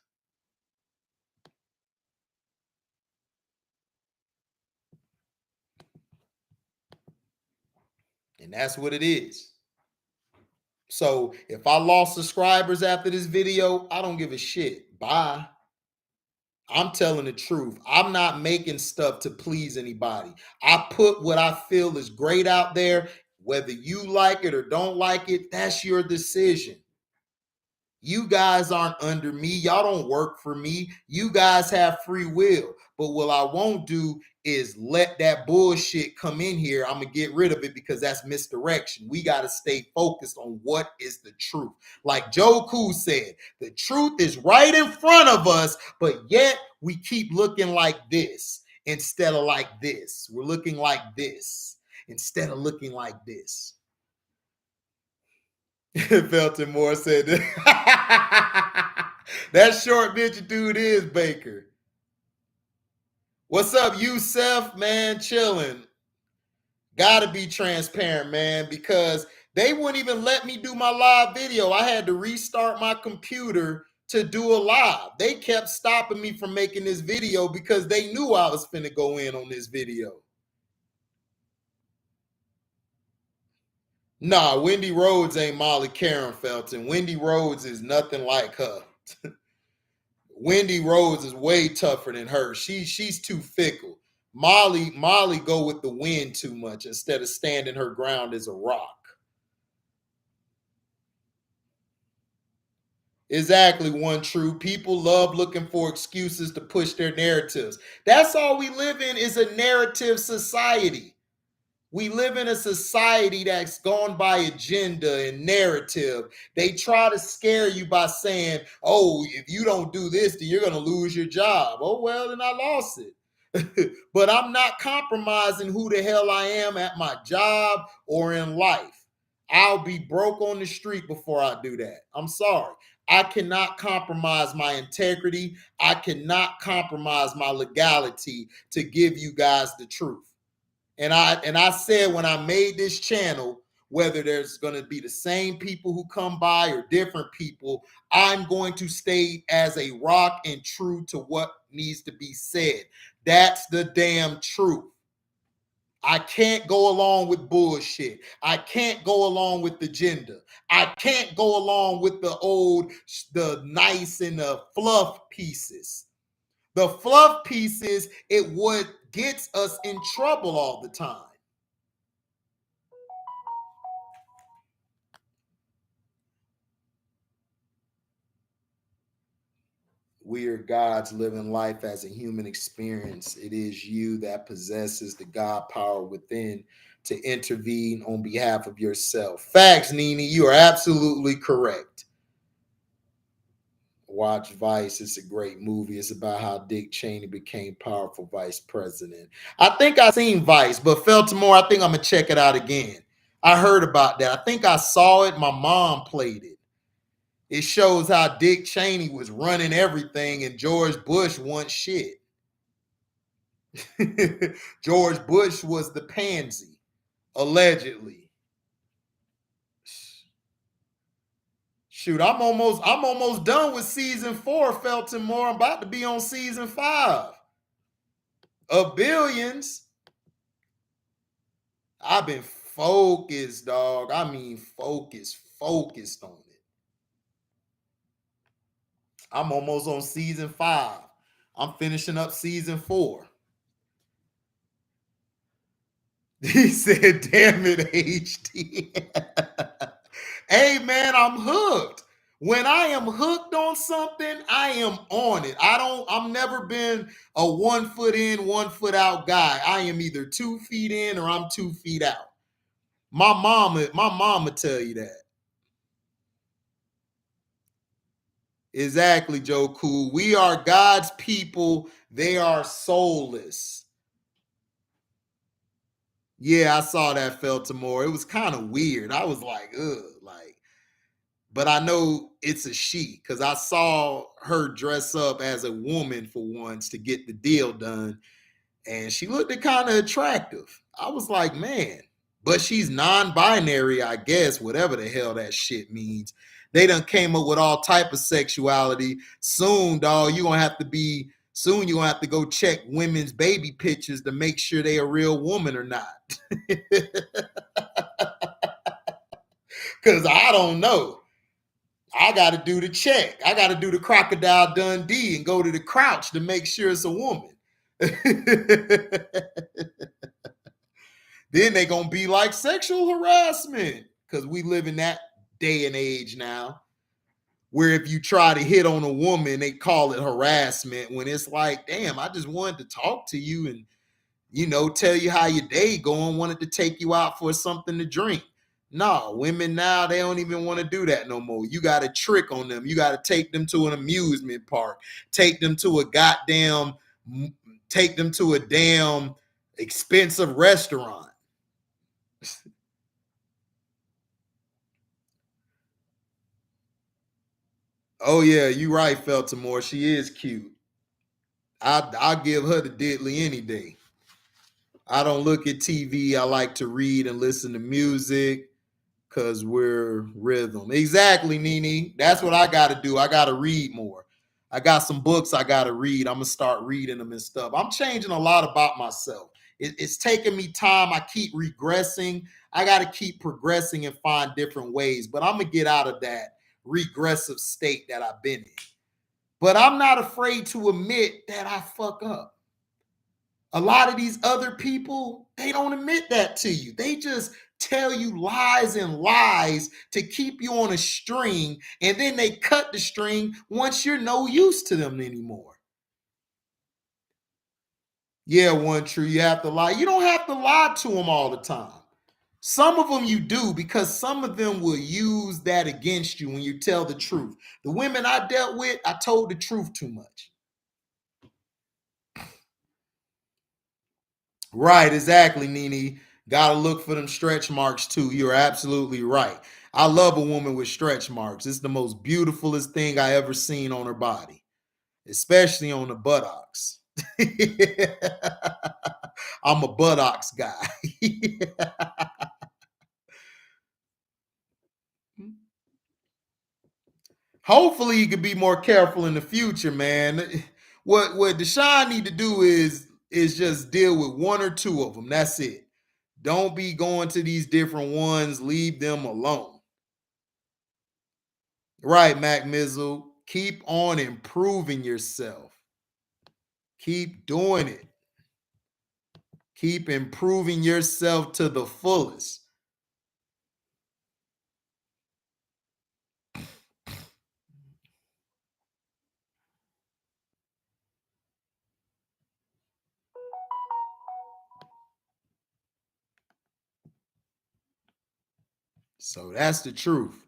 And that's what it is. So if I lost subscribers after this video, I don't give a shit. Bye. I'm telling the truth. I'm not making stuff to please anybody. I put what I feel is great out there. Whether you like it or don't like it, that's your decision. You guys aren't under me. Y'all don't work for me. You guys have free will. But what I won't do is let that bullshit come in here. I'm going to get rid of it because that's misdirection. We got to stay focused on what is the truth. Like Joe Cool said, the truth is right in front of us, but yet we keep looking like this instead of like this. We're looking like this instead of looking like this. Felton Moore said that. That short bitch dude is Baker. What's up, Yusef, man? Chilling. Gotta be transparent, man, because they wouldn't even let me do my live video. I had to restart my computer to do a live. They kept stopping me from making this video because they knew I was finna go in on this video. Nah, Wendy Rhodes ain't Molly Karen Felton. Wendy Rhodes is nothing like her. Wendy Rhodes is way tougher than her. She's too fickle. Molly go with the wind too much instead of standing her ground as a rock. Exactly, one true. People love looking for excuses to push their narratives. That's all we live in is a narrative society. We live in a society that's gone by agenda and narrative. They try to scare you by saying, oh, if you don't do this, then you're going to lose your job. Oh, well, then I lost it. But I'm not compromising who the hell I am at my job or in life. I'll be broke on the street before I do that. I'm sorry. I cannot compromise my integrity. I cannot compromise my legality to give you guys the truth. And I said when I made this channel, whether there's going to be the same people who come by or different people, I'm going to stay as a rock and true to what needs to be said. That's the damn truth. I can't go along with bullshit. I can't go along with the gender. I can't go along with the nice and the fluff pieces. The fluff pieces, it what gets us in trouble all the time. We are gods living life as a human experience. It is you that possesses the God power within to intervene on behalf of yourself. Facts, Nini. You are absolutely correct. Watch Vice. It's a great movie. It's about how Dick Cheney became powerful vice president. I think I seen Vice, but Feltimore, I think I'm gonna check it out again. I heard about that. I think I saw it. My mom played it. It shows how Dick Cheney was running everything and George Bush wants shit. George Bush was the pansy, allegedly. Shoot, I'm almost done with season 4, Felton Moore. I'm about to be on season 5 of Billions. I've been focused, dog. I mean, focused on it. I'm almost on season 5. I'm finishing up season 4. He said, damn it, HD. Hey, man, I'm hooked. When I am hooked on something, I am on it. I'm never been a 1 foot in, 1 foot out guy. I am either 2 feet in or I'm 2 feet out. My mama tell you that. Exactly, Joe Cool. We are God's people. They are soulless. Yeah, I saw that Feltimore. It was kind of weird. I was like, ugh, like, but I know it's a she because I saw her dress up as a woman for once to get the deal done, and she looked kind of attractive. I was like, man, but she's non-binary, I guess, whatever the hell that shit means. They done came up with all type of sexuality. Soon, dog, soon you're gonna have to go check women's baby pictures to make sure they a real woman or not. Cause I don't know. I got to do the check. I got to do the Crocodile Dundee and go to the Crouch to make sure it's a woman. Then they gonna be like sexual harassment because we live in that day and age now. Where if you try to hit on a woman, they call it harassment, when it's like, damn, I just wanted to talk to you and, tell you how your day going, wanted to take you out for something to drink. No, women now, they don't even want to do that no more. You got to trick on them. You got to take them to an amusement park, take them to a goddamn, take them to a damn expensive restaurant. Oh yeah, you right, Feltimore. She is cute. I'll give her the diddly any day. I don't look at TV. I like to read and listen to music because we're rhythm. Exactly, Nene. That's what I got to do. I got to read more. I got some books I got to read. I'm going to start reading them and stuff. I'm changing a lot about myself. It's taking me time. I keep regressing. I got to keep progressing and find different ways. But I'm going to get out of that regressive state that I've been in. But I'm not afraid to admit that I fuck up. A lot of these other people, they don't admit that to you. They just tell you lies and lies to keep you on a string, and then they cut the string once you're no use to them anymore. Yeah, One True, you have to lie. You don't have to lie to them all the time. Some of them you do, because some of them will use that against you when you tell the truth. The women I dealt with, I told the truth too much. Right, exactly, Nene. Gotta look for them stretch marks too. You're absolutely right. I love a woman with stretch marks. It's the most beautifulest thing I ever seen on her body, especially on the buttocks. I'm a buttocks guy. Hopefully, he could be more careful in the future, man. What Deshaun need to do is just deal with one or two of them. That's it. Don't be going to these different ones. Leave them alone. Right, Mac Mizzle. Keep on improving yourself. Keep doing it. Keep improving yourself to the fullest. So that's the truth.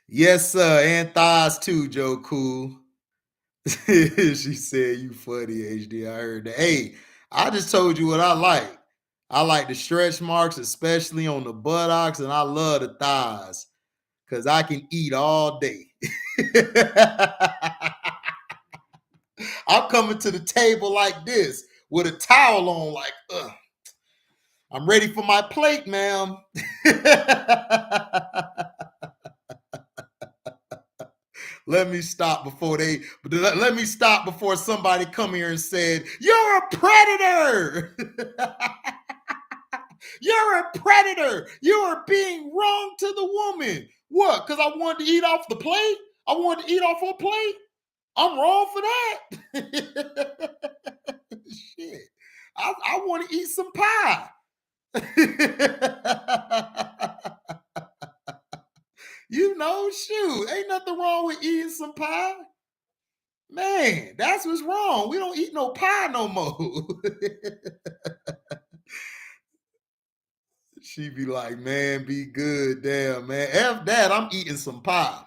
Yes, sir. And thighs too, Joe Cool. She said, "You funny, HD." I heard that. Hey, I just told you what I like. I like the stretch marks, especially on the buttocks, and I love the thighs because I can eat all day. I'm coming to the table like this with a towel on, like, I'm ready for my plate, ma'am. Let me stop before let me stop before somebody come here and said, "You're a predator." You're a predator. You are being wrong to the woman. What? Because I wanted to eat off the plate? I wanted to eat off her plate? I'm wrong for that. Shit. I want to eat some pie. Shoot, ain't nothing wrong with eating some pie. Man, that's what's wrong. We don't eat no pie no more. She be like, man, be good. Damn, man. F that, I'm eating some pie.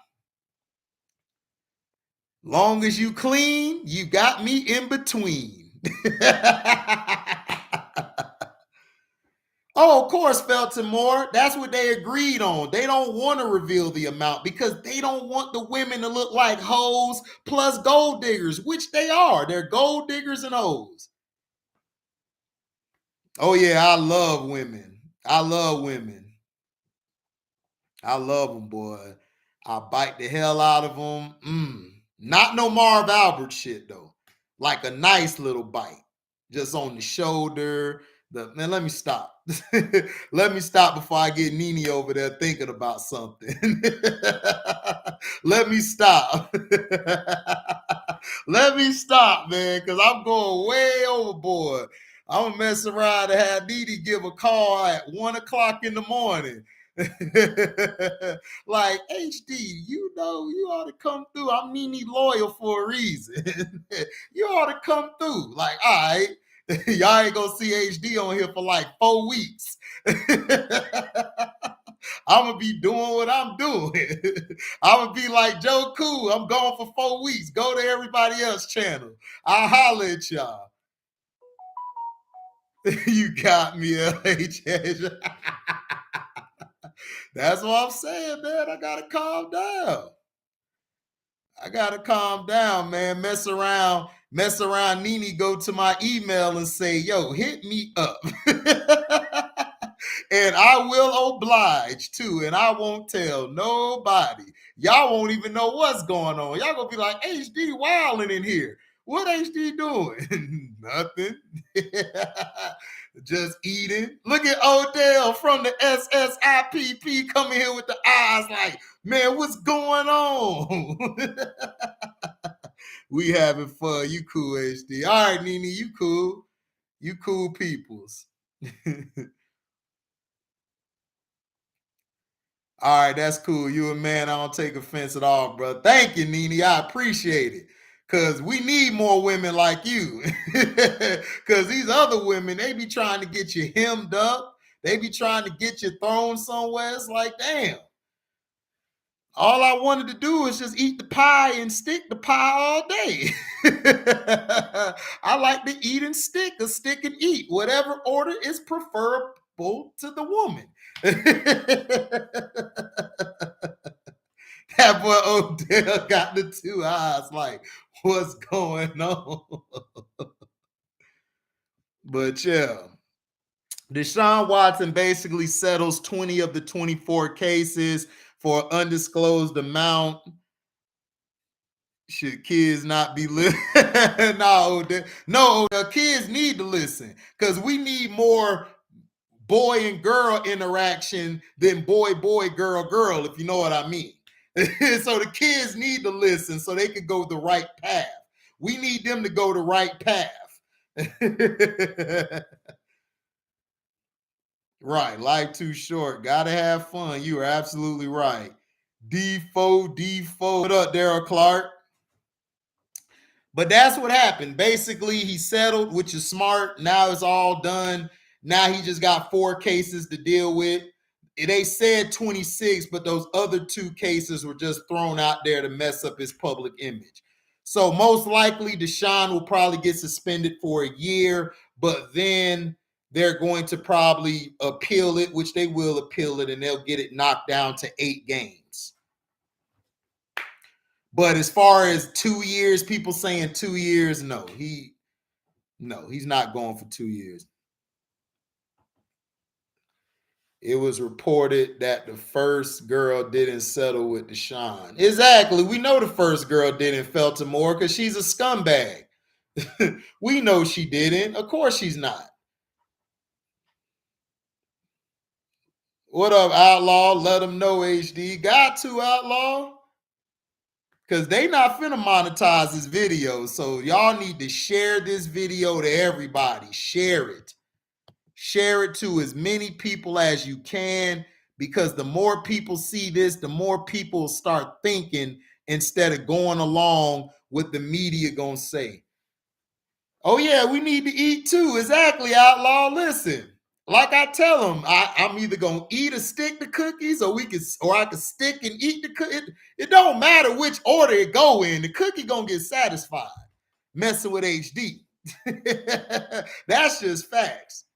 Long as you clean, you got me in between. Oh, of course, Felton Moore. That's what they agreed on. They don't want to reveal the amount because they don't want the women to look like hoes plus gold diggers, which they are. They're gold diggers and hoes. Oh, yeah, I love women. I love women. I love them, boy. I bite the hell out of them. Not no Marv Albert shit, though. Like a nice little bite. Just on the shoulder. Man, let me stop. Let me stop before I get Nene over there thinking about something. Let me stop. Let me stop, man, because I'm going way overboard. I'm gonna mess around and have Nene give a call at 1 o'clock in the morning. Like HD, you know, you ought to come through. I'm Nene loyal for a reason. You ought to come through. Like, all right, y'all ain't gonna see HD on here for like 4 weeks. I'm gonna be doing what I'm doing. I'm gonna be like Joe Cool. I'm gone for 4 weeks. Go to everybody else's channel. I'll holler at y'all. You got me, LHS. That's what I'm saying, man. I gotta calm down. I gotta calm down, man. Mess around. Nene go to my email and say, "Yo, hit me up," and I will oblige too, and I won't tell nobody. Y'all won't even know what's going on. Y'all gonna be like, "HD wilding in here. What HD doing? Nothing. Just eating." Look at Odell from the SSIPP coming here with the eyes like, man, what's going on? We having fun. You cool, HD. All right, Nene, you cool. You cool peoples. All right, that's cool. You a man. I don't take offense at all, bro. Thank you, Nene. I appreciate it. Cause we need more women like you. Cause these other women, they be trying to get you hemmed up. They be trying to get you thrown somewhere. It's like, damn. All I wanted to do is just eat the pie and stick the pie all day. I like to eat and stick, or stick and eat, whatever order is preferable to the woman. That boy Odell got the two eyes like, what's going on? But yeah, Deshaun Watson basically settles 20 of the 24 cases for undisclosed amount. Should kids not be listening? No, no, the kids need to listen because we need more boy and girl interaction than boy, boy, girl, girl, if you know what I mean. So the kids need to listen so they can go the right path. We need them to go the right path. Right, life too short. Gotta have fun. You are absolutely right. D4, D4. What up, Daryl Clark? But that's what happened. Basically, he settled, which is smart. Now it's all done. Now he just got 4 cases to deal with. They said 26, but those other 2 cases were just thrown out there to mess up his public image. So most likely Deshaun will probably get suspended for a year, but then they're going to probably appeal it, which they will appeal it, and they'll get it knocked down to 8 games. But as far as 2 years, people saying 2 years, he's not going for 2 years. It was reported that the first girl didn't settle with Deshaun. Exactly. We know the first girl didn't Feltimore because she's a scumbag. We know she didn't. Of course she's not. What up, Outlaw? Let them know, HD. Got to, Outlaw. Because they not finna monetize this video. So y'all need to share this video to everybody. Share it. Share it to as many people as you can, because the more people see this, the more people start thinking instead of going along with the media gonna say. Oh yeah, we need to eat too. Exactly, Outlaw. Listen, like I tell them, I'm either gonna eat or stick the cookies, or I can stick and eat the cookie. It don't matter which order it go in. The cookie gonna get satisfied. Messing with HD. That's just facts.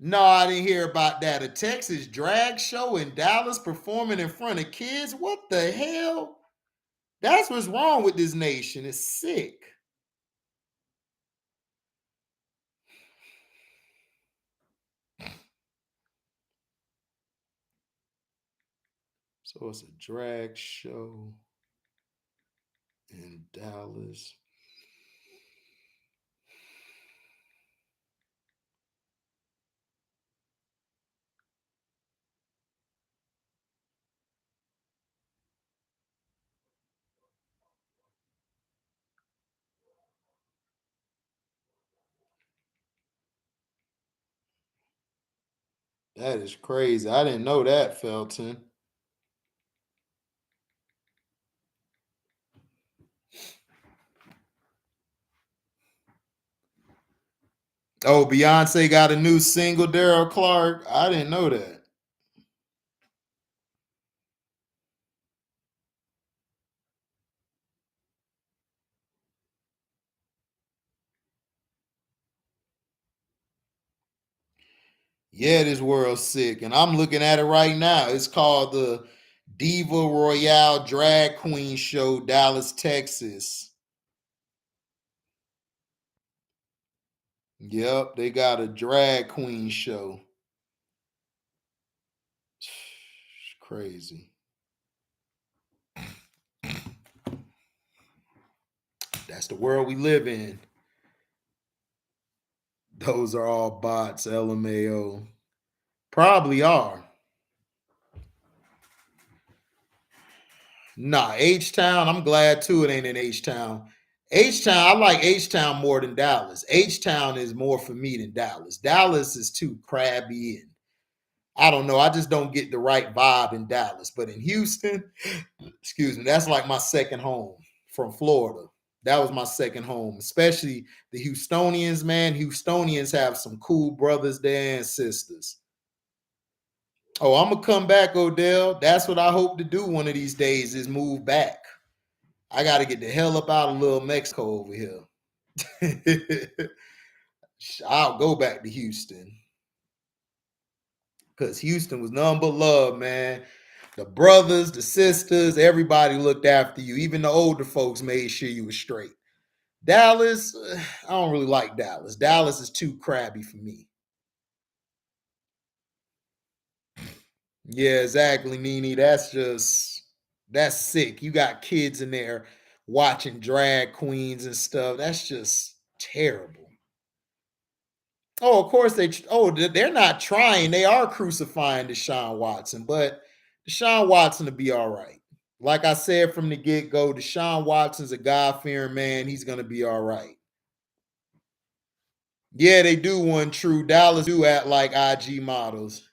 No, I didn't hear about that. A Texas drag show in Dallas performing in front of kids? What the hell? That's what's wrong with this nation. It's sick. So it's a drag show in Dallas. That is crazy. I didn't know that, Felton. Oh, Beyonce got a new single, Daryl Clark. I didn't know that. Yeah, this world's sick. And I'm looking at it right now. It's called the Diva Royale Drag Queen Show, Dallas, Texas. Yep, they got a drag queen show. Crazy. That's the world we live in. Those are all bots, LMAO. Probably are. Nah, H Town. I'm glad too it ain't in H Town. H Town, I like H Town more than Dallas. H Town is more for me than Dallas. Dallas is too crabby and I don't know. I just don't get the right vibe in Dallas. But in Houston, excuse me, that's like my second home from Florida. That was my second home, especially the Houstonians, man. Houstonians have some cool brothers there and sisters. Oh, I'm gonna come back, Odell. That's what I hope to do one of these days is move back. I got to get the hell up out of little Mexico over here. I'll go back to Houston because Houston was none but love, man. The brothers, the sisters, everybody looked after you. Even the older folks made sure you were straight. Dallas, I don't really like Dallas. Dallas is too crabby for me. Yeah, exactly, Nene. That's sick. You got kids in there watching drag queens and stuff. That's just terrible. Oh, of course they're not trying. They are crucifying Deshaun Watson, but Deshaun Watson will be all right. Like I said from the get go, Deshaun Watson's a God fearing man. He's gonna be all right. Yeah, they do one true. Dallas do act like IG models.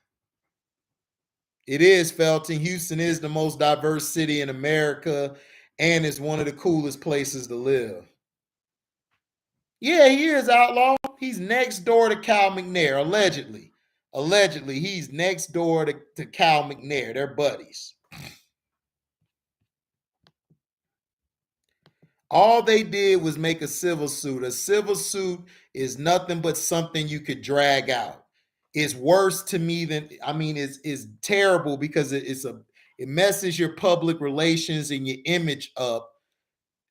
It is Felton. Houston is the most diverse city in America and is one of the coolest places to live. Yeah, he is outlaw. He's next door to Cal McNair, allegedly. Allegedly, he's next door to Cal McNair. They're buddies. All they did was make a civil suit. A civil suit is nothing but something you could drag out. It's worse to me than it's terrible because it messes your public relations and your image up.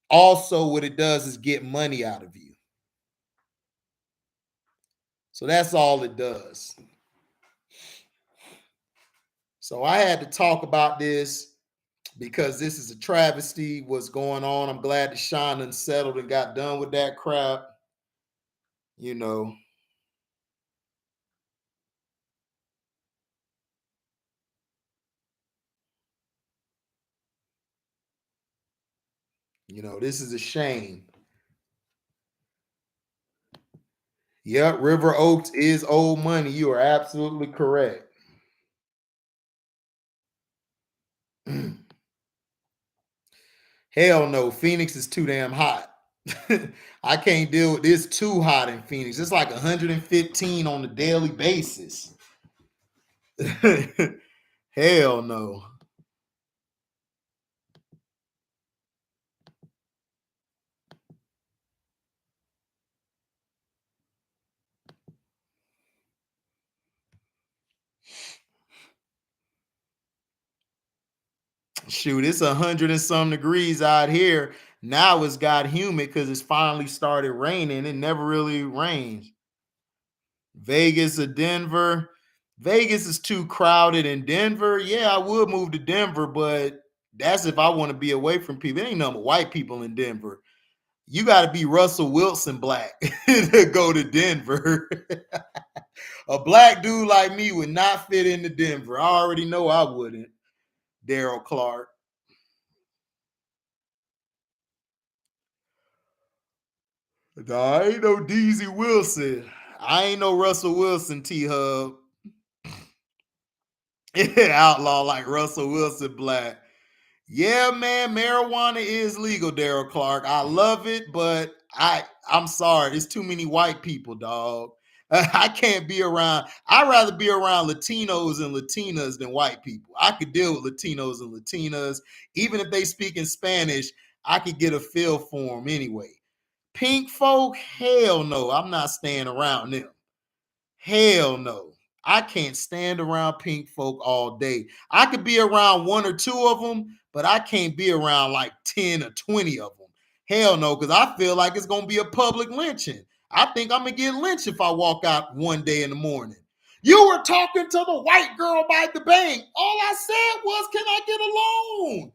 Also, what it does is get money out of you. So that's all it does. So I had to talk about this because this is a travesty. What's going on? I'm glad Deshaun unsettled and got done with that crap. You know, this is a shame. Yep, River Oaks is old money. You are absolutely correct. Hell no, Phoenix is too damn hot. I can't deal with this too hot in Phoenix. It's like 115 on a daily basis. Hell no. Shoot, it's 100 and some degrees out here. Now it's got humid because it's finally started raining. It never really rains. Vegas or Denver. Vegas is too crowded in Denver. Yeah, I would move to Denver, but that's if I want to be away from people. It ain't nothing but white people in Denver. You got to be Russell Wilson black to go to Denver. A black dude like me would not fit into Denver. I already know I wouldn't. Daryl Clark. Nah, I ain't no DZ Wilson. I ain't no Russell Wilson, T Hub. Outlaw like Russell Wilson black. Yeah, man, marijuana is legal, Daryl Clark. I love it, but I'm sorry, there's too many white people, dog. I can't be around. I'd rather be around Latinos and Latinas than white people. I could deal with Latinos and Latinas, even if they speak in Spanish. I could get a feel for them anyway. Pink folk, hell no, I'm not staying around them. Hell no. I can't stand around pink folk all day. I could be around one or two of them, but I can't be around like 10 or 20 of them. Hell no, because I feel like it's going to be a public lynching. I think I'm going to get lynched if I walk out one day in the morning. You were talking to the white girl by the bank. All I said was, can I get a loan?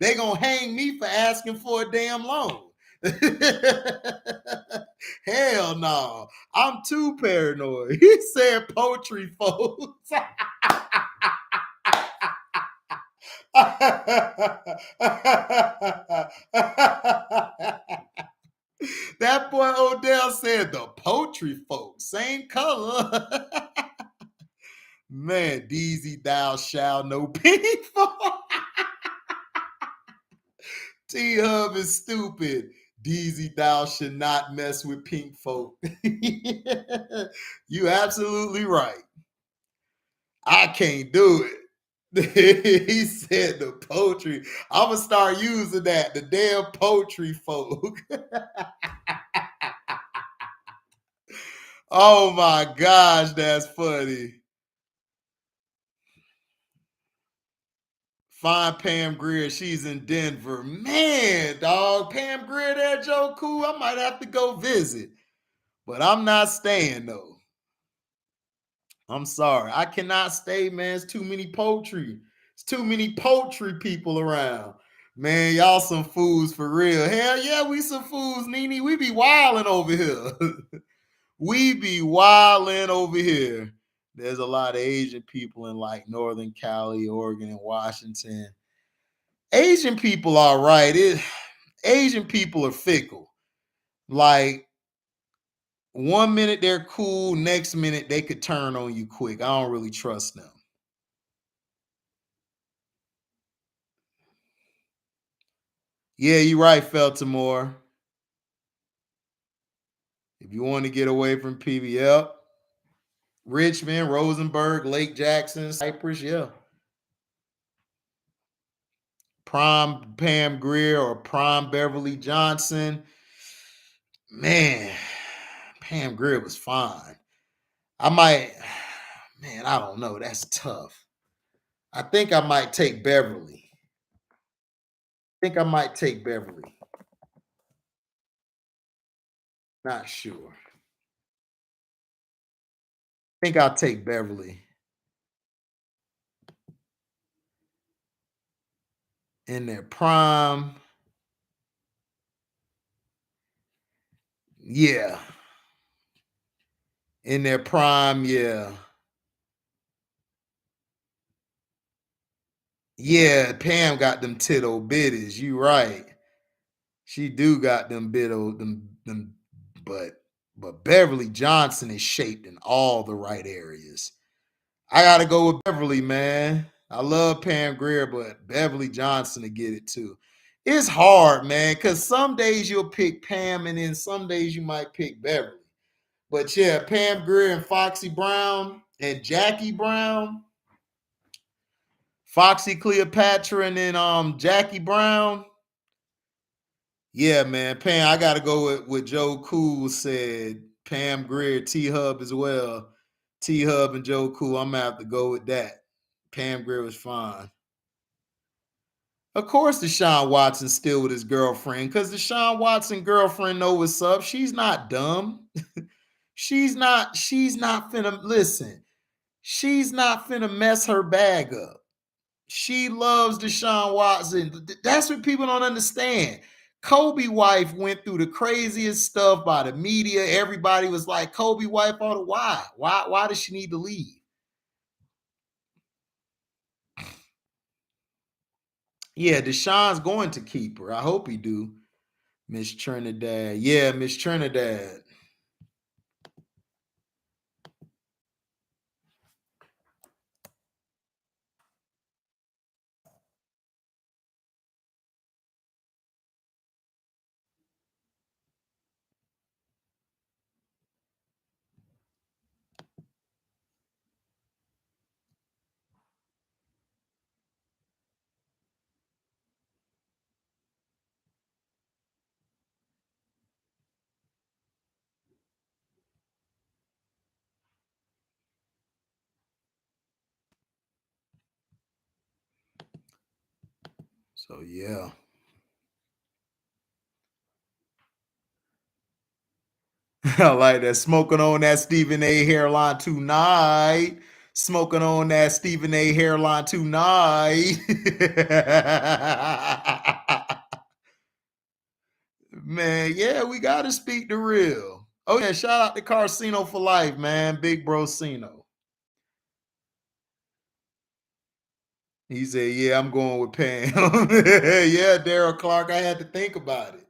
They going to hang me for asking for a damn loan. Hell no. I'm too paranoid. He said poetry, folks. That boy Odell said the poetry folks, same color. Man, Deezy, thou shalt know people. T Hub is stupid. Deezy, thou should not mess with pink folk. You absolutely right. I can't do it. He said the poetry. I'm gonna start using that. The damn poetry folk. Oh my gosh, that's funny. Find Pam Grier. She's in Denver. Man, dog. Pam Grier there, Joe Cool. I might have to go visit. But I'm not staying though. I'm sorry. I cannot stay, man. It's too many poultry. It's too many poultry people around. Man, y'all some fools for real. Hell yeah, we some fools, Nene. We be wilding over here. We be wilding over here. There's a lot of Asian people in like Northern Cali, Oregon, and Washington. Asian people are right. Asian people are fickle. Like 1 minute they're cool, next minute they could turn on you quick. I don't really trust them. Yeah, you're right, Feltimore. If you want to get away from PBL, Richmond, Rosenberg, Lake Jackson, Cypress, yeah. Prime Pam Grier or Prime Beverly Johnson. Man, Pam Grier was fine. I might, man, I don't know. That's tough. I think I might take Beverly. I think I might take Beverly. Not sure. I think I'll take Beverly. In their prime. Yeah. In their prime, yeah. Yeah, Pam got them tittle bitties. You right. She do got them bittle them but Beverly Johnson is shaped in all the right areas. I gotta go with Beverly, man. I love Pam Grier, but Beverly Johnson to get it too. It's hard, man, because some days you'll pick Pam and then some days you might pick Beverly. But yeah, Pam Grier and Foxy Brown and Jackie Brown, Foxy Cleopatra and then Jackie Brown. Yeah, man. Pam, I gotta go with Joe Cool said. Pam Grier, T Hub as well. T Hub and Joe Cool. I'm gonna have to go with that. Pam Grier was fine. Of course, Deshaun Watson still with his girlfriend because Deshaun Watson girlfriend know what's up. She's not dumb. She's not finna listen. She's not finna mess her bag up. She loves Deshaun Watson. That's what people don't understand. Kobe wife went through the craziest stuff by the media. Everybody was like, Kobe wife ought to why? Why does she need to leave? Yeah, Deshaun's going to keep her. I hope he do. Miss Trinidad. Yeah, Miss Trinidad. So yeah. I like that. Smoking on that Stephen A hairline tonight. Smoking on that Stephen A hairline tonight. Man, yeah, we gotta speak the real. Oh yeah, shout out to Carcino for life, man. Big bro Cino. He said, "Yeah, I'm going with Pam." Yeah, Daryl Clark. I had to think about it.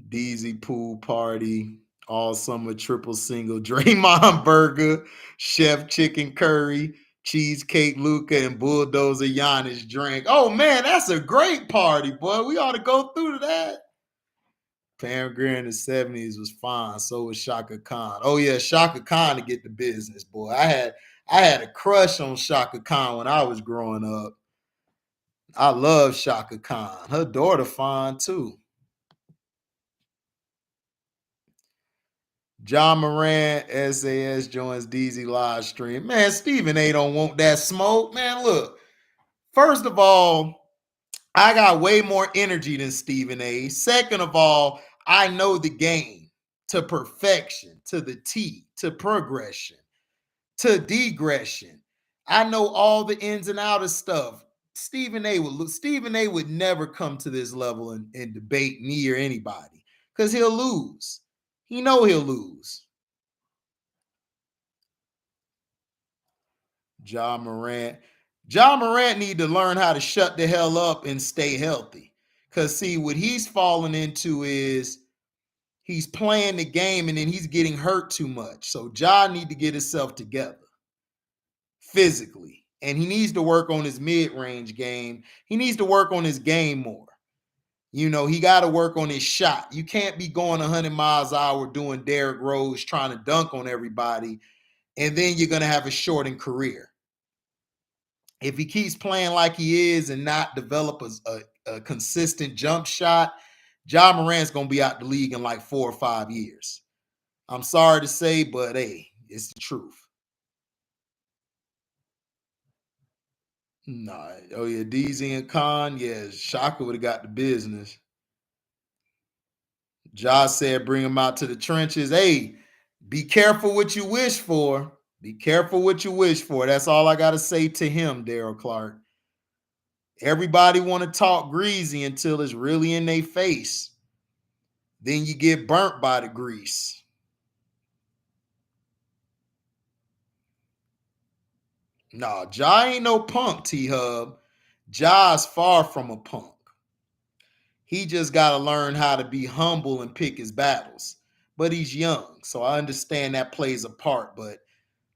DZ pool party, all summer triple single, Draymond burger, chef chicken curry, cheesecake Luca, and bulldozer Giannis drink. Oh man, that's a great party, boy. We ought to go through to that. Pam Grier in the 70s was fine. So was Shaka Khan. Oh yeah, Shaka Khan to get the business, boy. I had a crush on Shaka Khan when I was growing up. I love Shaka Khan. Her daughter fine too. John Moran, SAS joins DZ live stream. Man, Stephen A don't want that smoke. Man, look. First of all, I got way more energy than Stephen A. Second of all, I know the game to perfection, to the T, to progression, to degression. I know all the ins and outs of stuff. Stephen A would never come to this level and debate me or anybody because he'll lose. He know he'll lose. John Morant. John Morant need to learn how to shut the hell up and stay healthy. Cause see, what he's falling into is he's playing the game and then he's getting hurt too much. So John need to get himself together physically. And he needs to work on his mid-range game. He needs to work on his game more. You know, he got to work on his shot. You can't be going 100 miles an hour doing Derrick Rose trying to dunk on everybody, and then you're going to have a shortened career. If he keeps playing like he is and not develop a consistent jump shot, John Morant's going to be out the league in like 4 or 5 years. I'm sorry to say, but hey, it's the truth. Nah. Oh, yeah. DZ and Khan. Yeah, Shaka would have got the business. Josh said, bring him out to the trenches. Hey, be careful what you wish for. Be careful what you wish for. That's all I got to say to him, Daryl Clark. Everybody want to talk greasy until it's really in their face. Then you get burnt by the grease. Nah, Ja ain't no punk, T-Hub. Ja's far from a punk. He just got to learn how to be humble and pick his battles. But he's young, so I understand that plays a part. But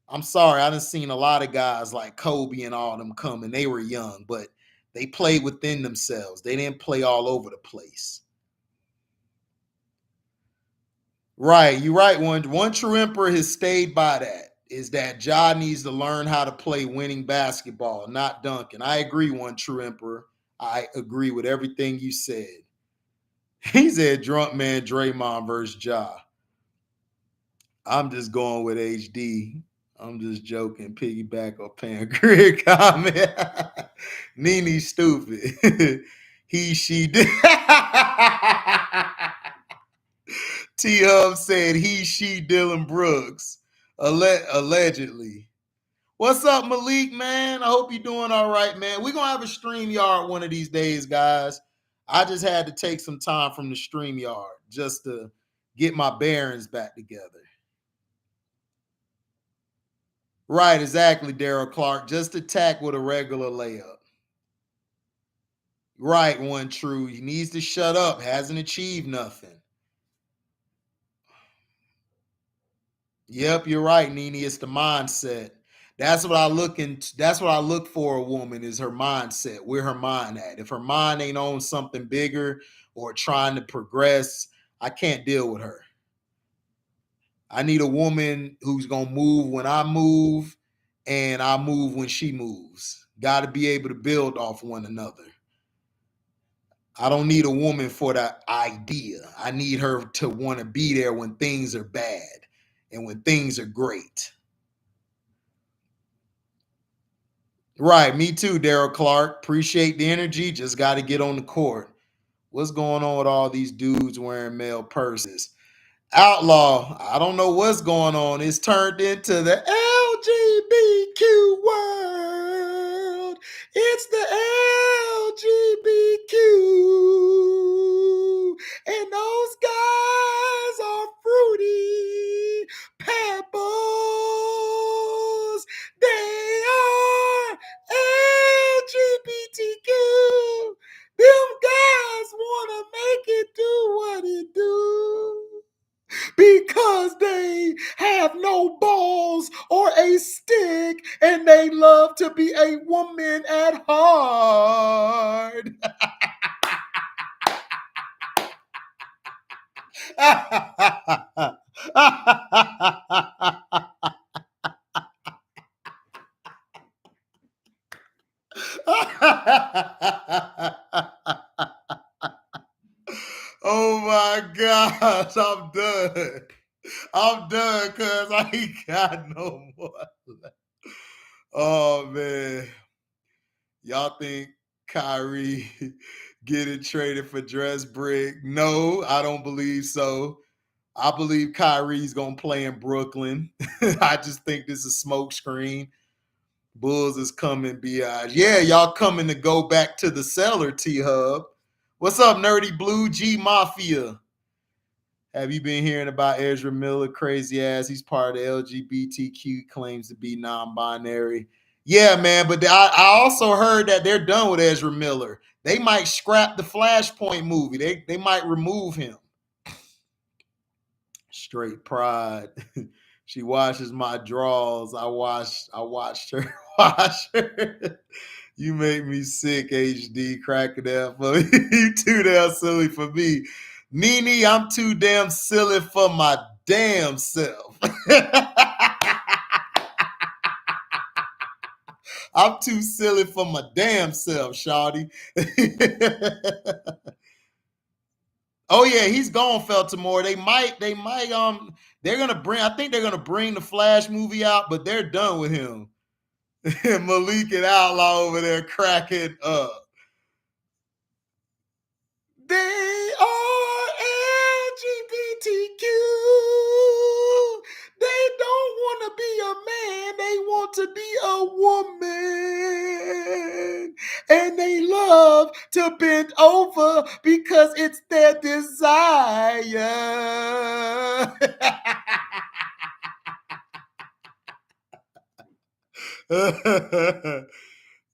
I'm sorry, I done seen a lot of guys like Kobe and all them come, and they were young, but they played within themselves. They didn't play all over the place. Right, you're right. One true emperor has stayed by that. Is that Ja needs to learn how to play winning basketball, not dunking. I agree, one true emperor. I agree with everything you said. He said drunk man Draymond versus Ja. I'm just going with HD. I'm just joking. Piggyback or Pan Greg comment. Nene stupid. He, she did. T Hub said he, she, Dylan Brooks. Allegedly. What's up, Malik, man? I hope you're doing all right, man. We're going to have a stream yard one of these days, guys. I just had to take some time from the stream yard just to get my bearings back together. Right, exactly, Daryl Clark. Just attack with a regular layup. Right, one true. He needs to shut up. Hasn't achieved nothing. Yep, you're right, Nene. It's the mindset. That's what I look for a woman is her mindset. Where her mind at. If her mind ain't on something bigger or trying to progress, I can't deal with her. I need a woman who's gonna move when I move, and I move when she moves. Got to be able to build off one another. I don't need a woman for that idea. I need her to want to be there when things are bad and when things are great. Right, me too, Daryl Clark. Appreciate the energy. Just got to get on the court. What's going on with all these dudes wearing male purses? Outlaw, I don't know what's going on. It's turned into the LGBTQ world. It's the LGBTQ. And those guys are fruity pebbles. They are LGBTQ. Them guys want to make it do what it do because they have no balls or a stick and they love to be a woman at heart. Oh my gosh, I'm done. I'm done because I ain't got no more. Oh man. Y'all think Kyrie getting traded for Dress Brick? No, I don't believe so. I believe Kyrie's gonna play in Brooklyn. I just think this is smoke screen. Bulls is coming, BI. Yeah, y'all coming to go back to the cellar, T Hub. What's up, Nerdy Blue G Mafia? Have you been hearing about Ezra Miller? Crazy ass. He's part of the LGBTQ, claims to be non-binary. Yeah, man. But I also heard that they're done with Ezra Miller. They might scrap the Flashpoint movie. They might remove him. Straight pride. She washes my drawers. I watched her wash her. You make me sick, HD. Cracking that for me. You too damn silly for me. Nene, I'm too damn silly for my damn self. I'm too silly for my damn self, Shawty. Oh yeah, he's gone, Feltimore. I think they're gonna bring the Flash movie out, but they're done with him. Malik and Outlaw over there cracking up. They are LGBTQ. They don't want to be a man. They want to be a woman. And they love to bend over because it's their desire.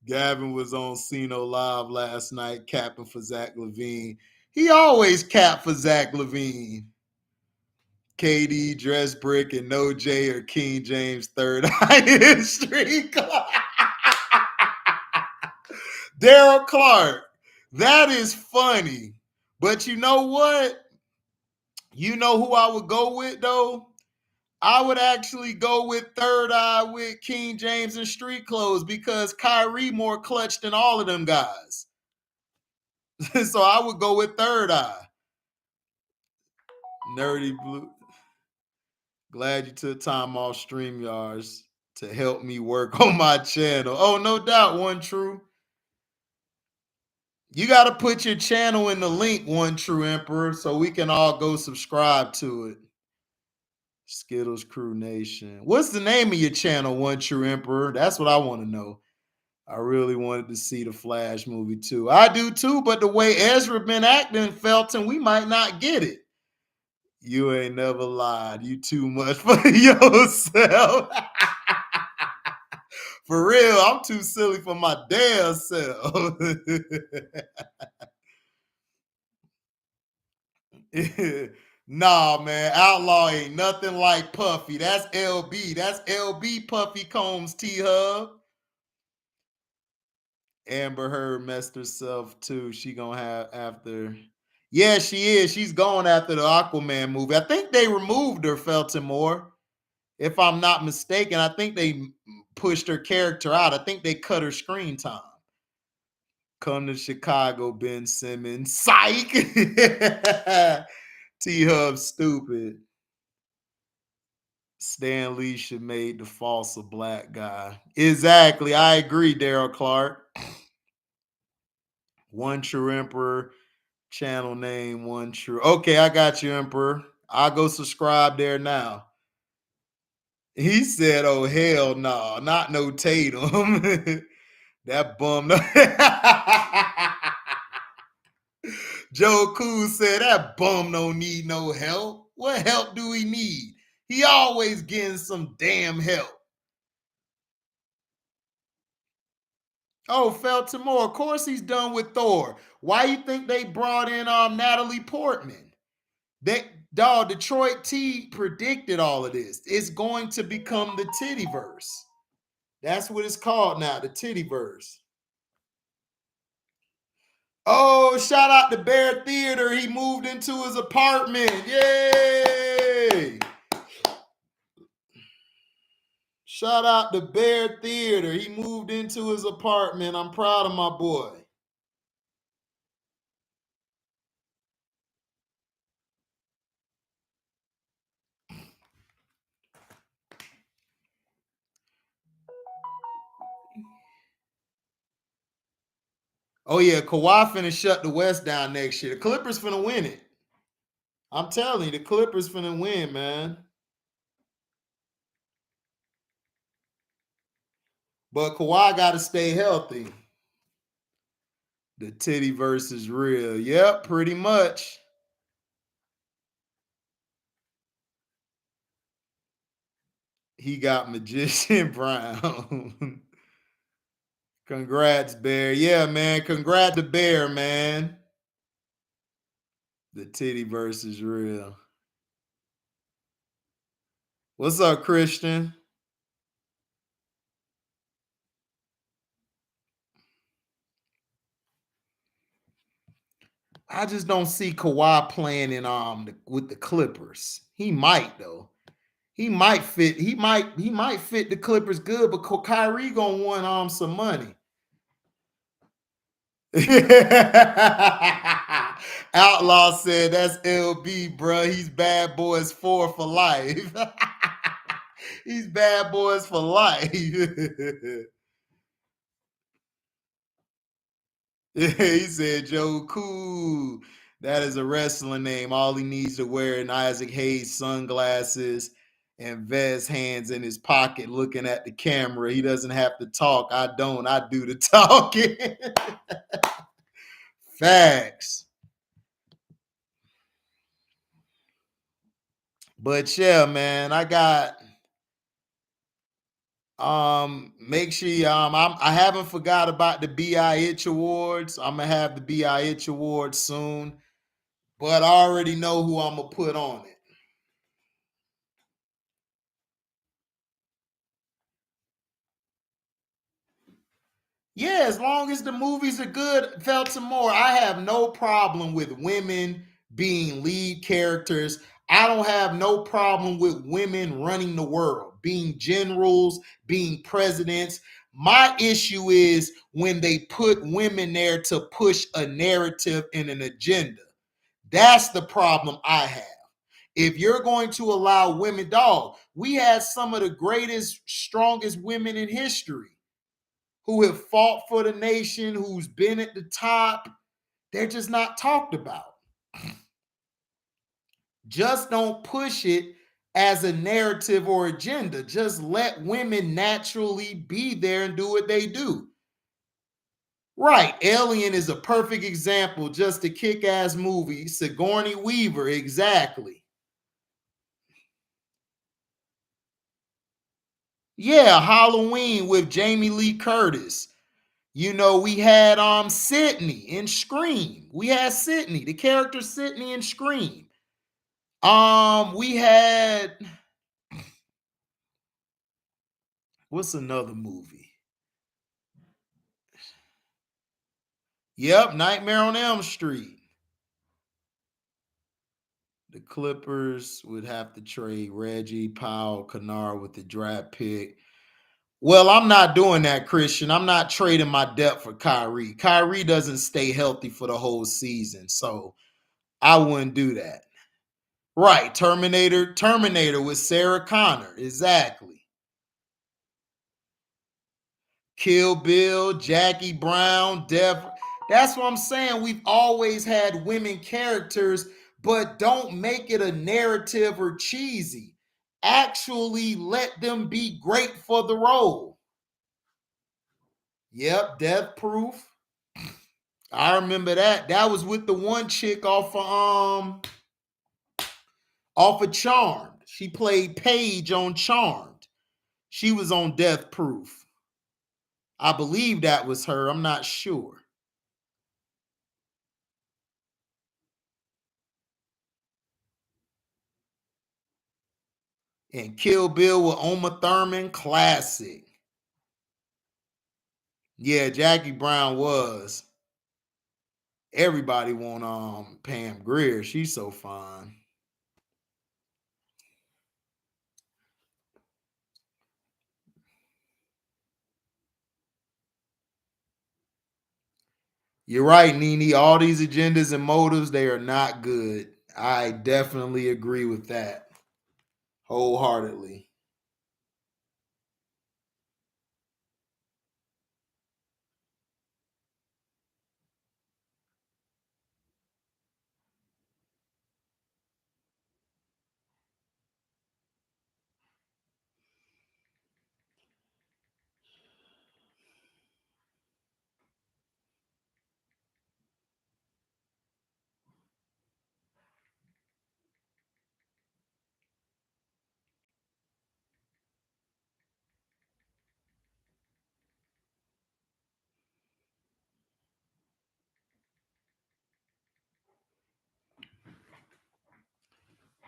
Gavin was on Cino Live last night capping for Zach LaVine. He always capped for Zach LaVine. KD, Dress Brick, and No J or King James third eye in Street Club. Daryl Clark, that is funny. But you know what? You know who I would go with though? I would actually go with Third Eye with King James and Street Clothes because Kyrie more clutch than all of them guys. So I would go with Third Eye. Nerdy Blue. Glad you took time off StreamYards to help me work on my channel. Oh, no doubt, One True. You got to put your channel in the link, One True Emperor, so we can all go subscribe to it. Skittles Crew Nation. What's the name of your channel, One True Emperor? That's what I want to know. I really wanted to see the Flash movie too. I do too, but the way Ezra been acting, Felton, we might not get it. You ain't never lied. You too much for yourself. For real, I'm too silly for my damn self. Nah, man. Outlaw ain't nothing like Puffy. That's LB. That's LB Puffy Combs, T-Hub. Amber Heard messed herself too. She gonna have after. Yeah, she is. She's going after the Aquaman movie. I think they removed her, Feltimore. If I'm not mistaken, I think they pushed her character out. I think they cut her screen time. Come to Chicago, Ben Simmons. Psych. T Hub stupid. Stan Lee should made the false a black guy. Exactly. I agree, Daryl Clark. One true emperor, channel name, one true. Okay, I got you, Emperor. I'll go subscribe there now. He said, "Oh hell no, not no Tatum." That bum. No. Joe Cool said that bum don't need no help. What help do he need? He always getting some damn help. Oh, Feltimore. Of course he's done with Thor. Why you think they brought in Natalie Portman? They dog Detroit T predicted all of this. It's going to become the Tittyverse. That's what it's called now, the Tittyverse. Oh, shout out to Bear Theater. He moved into his apartment. Yay! Shout out to Bear Theater. He moved into his apartment. I'm proud of my boy. Oh, yeah, Kawhi finna shut the West down next year. The Clippers finna win it. I'm telling you, the Clippers finna win, man. But Kawhi got to stay healthy. The Tittyverse is real. Yep, pretty much. He got Magician Brown. Congrats, Bear. Yeah, man. Congrats to Bear, man. The Tittyverse is real. What's up, Christian? I just don't see Kawhi playing in with the Clippers. He might though. He might fit. He might fit the Clippers good, but Kyrie gonna want some money. Outlaw said that's LB, bro. He's bad boys for life. He's bad boys for life. He said Joe Cool. That is a wrestling name. All he needs to wear in Isaac Hayes sunglasses and vest, hands in his pocket, looking at the camera. He doesn't have to talk. I don't. I do the talking. Facts. But yeah, man, I got make sure I haven't forgot about the BIH Awards. I'm gonna have the BIH Awards soon, but I already know who I'm gonna put on it. Yeah, as long as the movies are good, Feltimore, I have no problem with women being lead characters. I don't have no problem with women running the world, being generals, being presidents. My issue is when they put women there to push a narrative and an agenda. That's the problem I have. If you're going to allow women, dog, we had some of the greatest, strongest women in history who have fought for the nation, who's been at the top. They're just not talked about. Just don't push it as a narrative or agenda. Just let women naturally be there and do what they do. Right. Alien is a perfect example, just a kick ass movie. Sigourney Weaver, exactly. Yeah, Halloween with Jamie Lee Curtis. You know, we had Sydney in Scream. We had Sydney, the character Sydney in Scream. We had what's another movie? Yep, Nightmare on Elm Street. The Clippers would have to trade Reggie, Powell, Kennard with the draft pick. Well, I'm not doing that, Christian. I'm not trading my depth for Kyrie. Kyrie doesn't stay healthy for the whole season, so I wouldn't do that. Right, Terminator with Sarah Connor, exactly. Kill Bill, Jackie Brown, Dev. That's what I'm saying. We've always had women characters, but don't make it a narrative or cheesy. Actually, let them be great for the role. Yep, Death Proof. I remember that. That was with the one chick off of Charmed. She played Paige on Charmed. She was on Death Proof. I believe that was her. I'm not sure. And Kill Bill with Uma Thurman, classic. Yeah, Jackie Brown was. Everybody want Pam Grier. She's so fine. You're right, Nene. All these agendas and motives, they are not good. I definitely agree with that wholeheartedly.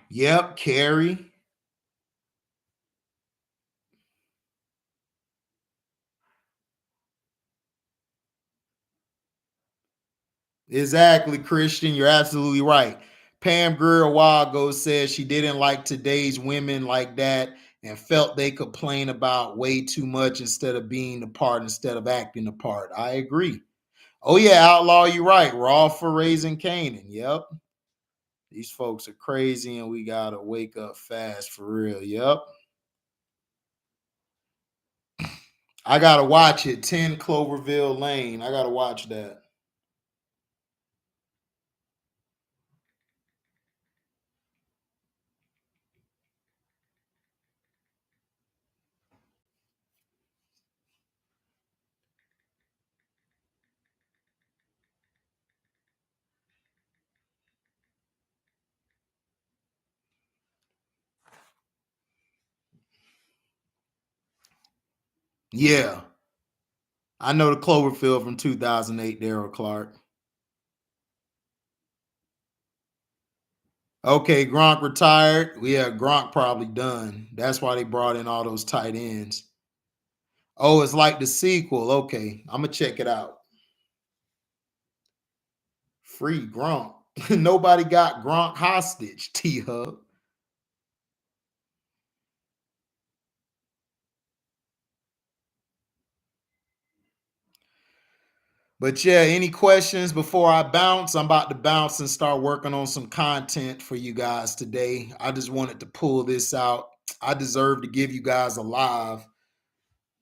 Yep, Carrie. Exactly, Christian. You're absolutely right. Pam Grier a while ago said she didn't like today's women like that and felt they complain about way too much instead of being the part, instead of acting the part. I agree. Oh, yeah, Outlaw, you're right. Raw for raising Canaan. Yep. These folks are crazy and we got to wake up fast for real. Yep. I got to watch it. 10 Cloverville Lane. I got to watch that. Yeah. I know the Cloverfield from 2008, Daryl Clark. Okay, Gronk retired. Yeah, Gronk probably done. That's why they brought in all those tight ends. Oh, it's like the sequel. Okay, I'm gonna check it out. Free Gronk. Nobody got Gronk hostage. T Hub. But yeah, any questions before I bounce? I'm about to bounce and start working on some content for you guys today. I just wanted to pull this out. I deserve to give you guys a live.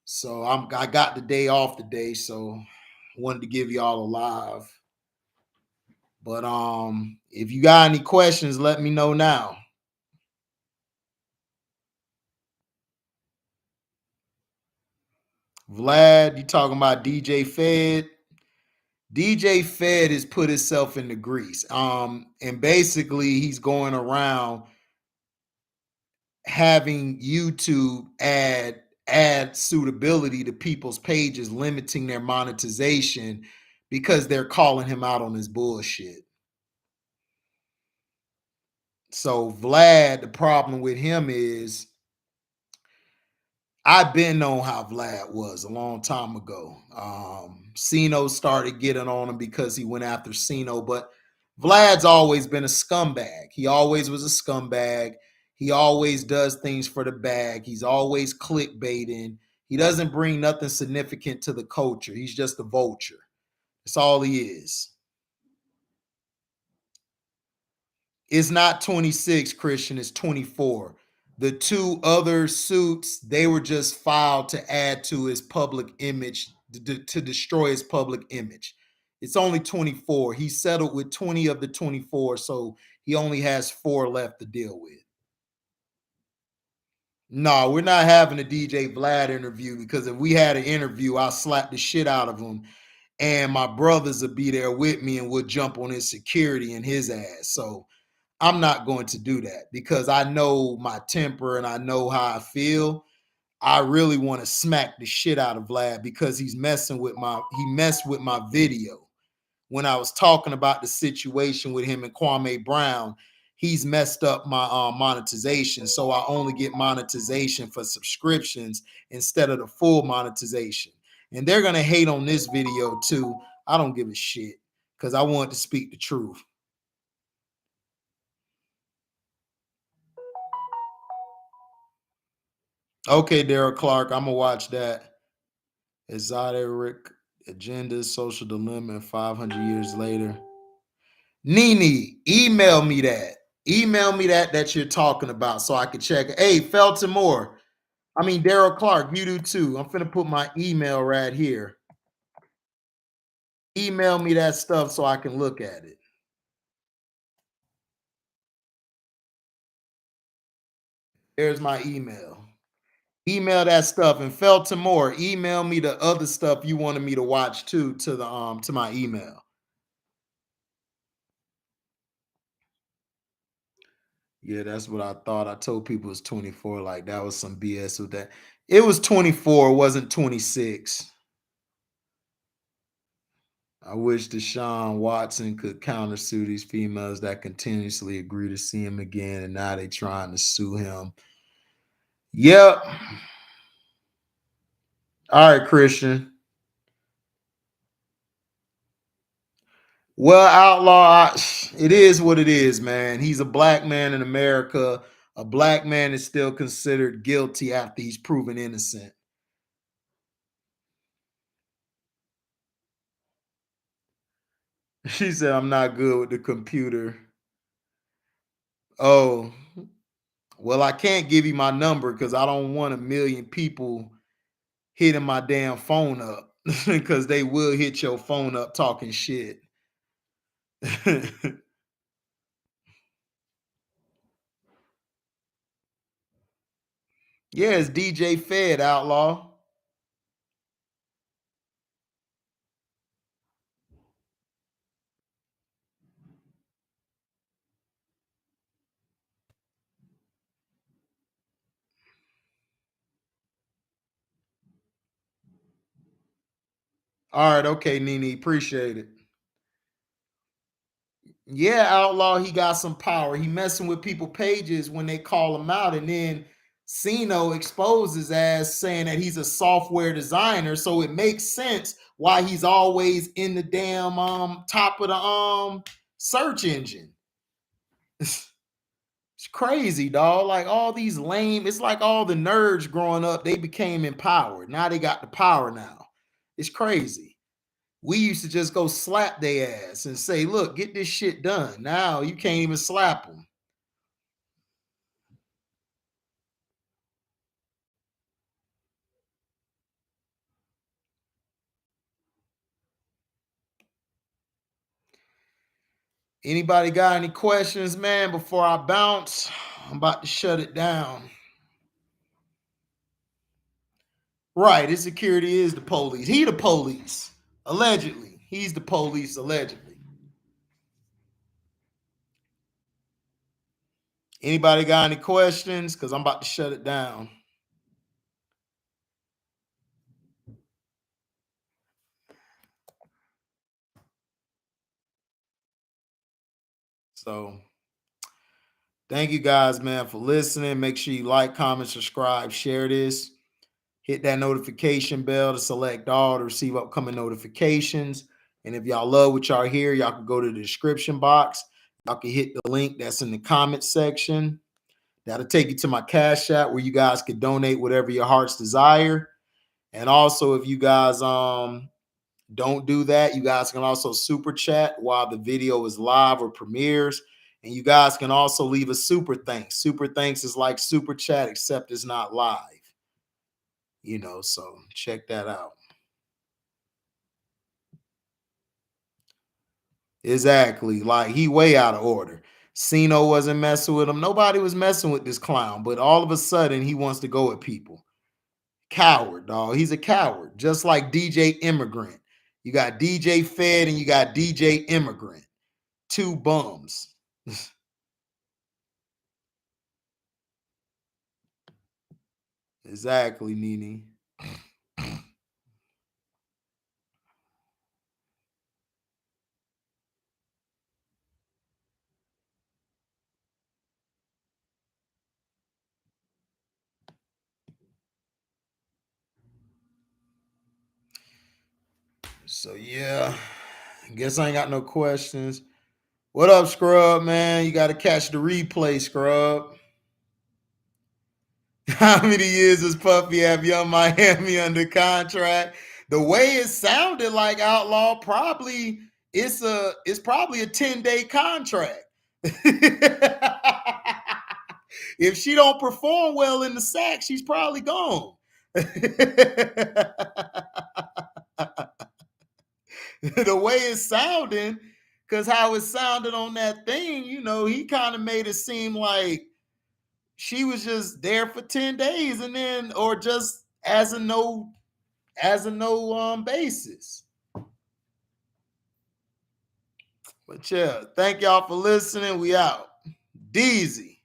So I got the day off today, so wanted to give y'all a live. But if you got any questions, let me know now. Vlad, you talking about DJ Fed? DJ Fed has put himself in the grease. And basically he's going around having YouTube add suitability to people's pages, limiting their monetization because they're calling him out on his bullshit. So Vlad, the problem with him is I've been known how Vlad was a long time ago. Cino started getting on him because he went after Cino, but Vlad's always been a scumbag. He always was a scumbag. He always does things for the bag. He's always clickbaiting. He doesn't bring nothing significant to the culture. He's just a vulture. That's all he is. It's not 26, Christian, it's 24. The two other suits, they were just filed to add to his public image, to destroy his public image. It's only 24. He settled with 20 of the 24, so he only has 4 left to deal with. No, we're not having a DJ Vlad interview, because if we had an interview, I'll slap the shit out of him. And my brothers would be there with me and would jump on his security and his ass. So I'm not going to do that, because I know my temper and I know how I feel. I really want to smack the shit out of Vlad, because he messed with my video. When I was talking about the situation with him and Kwame Brown, he's messed up my monetization. So I only get monetization for subscriptions instead of the full monetization. And they're going to hate on this video too. I don't give a shit, because I want to speak the truth. Okay, Daryl Clark, I'm gonna watch that. Exoteric Agenda, Social Dilemma, and 500 Years Later. Nene, email me that. Email me that you're talking about, so I can check it. Hey, Felton Moore. I mean, Daryl Clark, you do too. I'm finna put my email right here. Email me that stuff so I can look at it. There's my email. Email that stuff. And Felton Moore, email me the other stuff you wanted me to watch too, to my email. Yeah, that's what I thought. I told people it was 24. Like, that was some BS with that. It was 24, it wasn't 26. I wish Deshaun Watson could countersue these females that continuously agree to see him again, and now they trying to sue him. Yep. All right, Christian. Well, Outlaw, it is what it is, man. He's a black man in America. A black man is still considered guilty after he's proven innocent. She said, I'm not good with the computer. Oh, well, I can't give you my number because I don't want a million people hitting my damn phone up, because they will hit your phone up talking shit. Yeah, it's DJ Fed, Outlaw. All right, okay, Nene, appreciate it. Yeah, Outlaw, he got some power. He messing with people pages when they call him out, and then Sino exposes as saying that he's a software designer, so it makes sense why he's always in the damn top of the search engine. It's crazy, dog. Like, all these lame, it's like all the nerds growing up, they became empowered. Now they got the power now. It's crazy. We used to just go slap their ass and say, look, get this shit done. Now you can't even slap them. Anybody got any questions, man, before I bounce? I'm about to shut it down. Right, his security is the police. He the police, allegedly. He's the police, allegedly. Anybody got any questions? Because I'm about to shut it down. So thank you guys, man, for listening. Make sure you like, comment, subscribe, share this. Hit that notification bell to select all to receive upcoming notifications. And if y'all love what y'all hear, y'all can go to the description box. Y'all can hit the link that's in the comment section. That'll take you to my Cash App, where you guys can donate whatever your heart's desire. And also, if you guys don't do that, you guys can also super chat while the video is live or premieres. And you guys can also leave a super thanks. Super thanks is like super chat, except it's not live. So check that out. Exactly. Like he way out of order. Cino wasn't messing with him. Nobody was messing with this clown, but all of a sudden he wants to go at people. Coward, dog. He's a coward, just like DJ Immigrant. You got DJ Fed and you got DJ Immigrant. Two bums. Exactly, Nene. So yeah, I guess I ain't got no questions. What up, Scrub, man? You got to catch the replay, Scrub. How many years does Puffy have Young Miami under contract? The way it sounded like Outlaw, probably it's probably a 10-day contract. If she don't perform well in the sack, she's probably gone. The way it's sounding, because how it sounded on that thing, he kind of made it seem like she was just there for 10 days and then, or just as a no basis. But yeah, thank y'all for listening. We out. Deezy.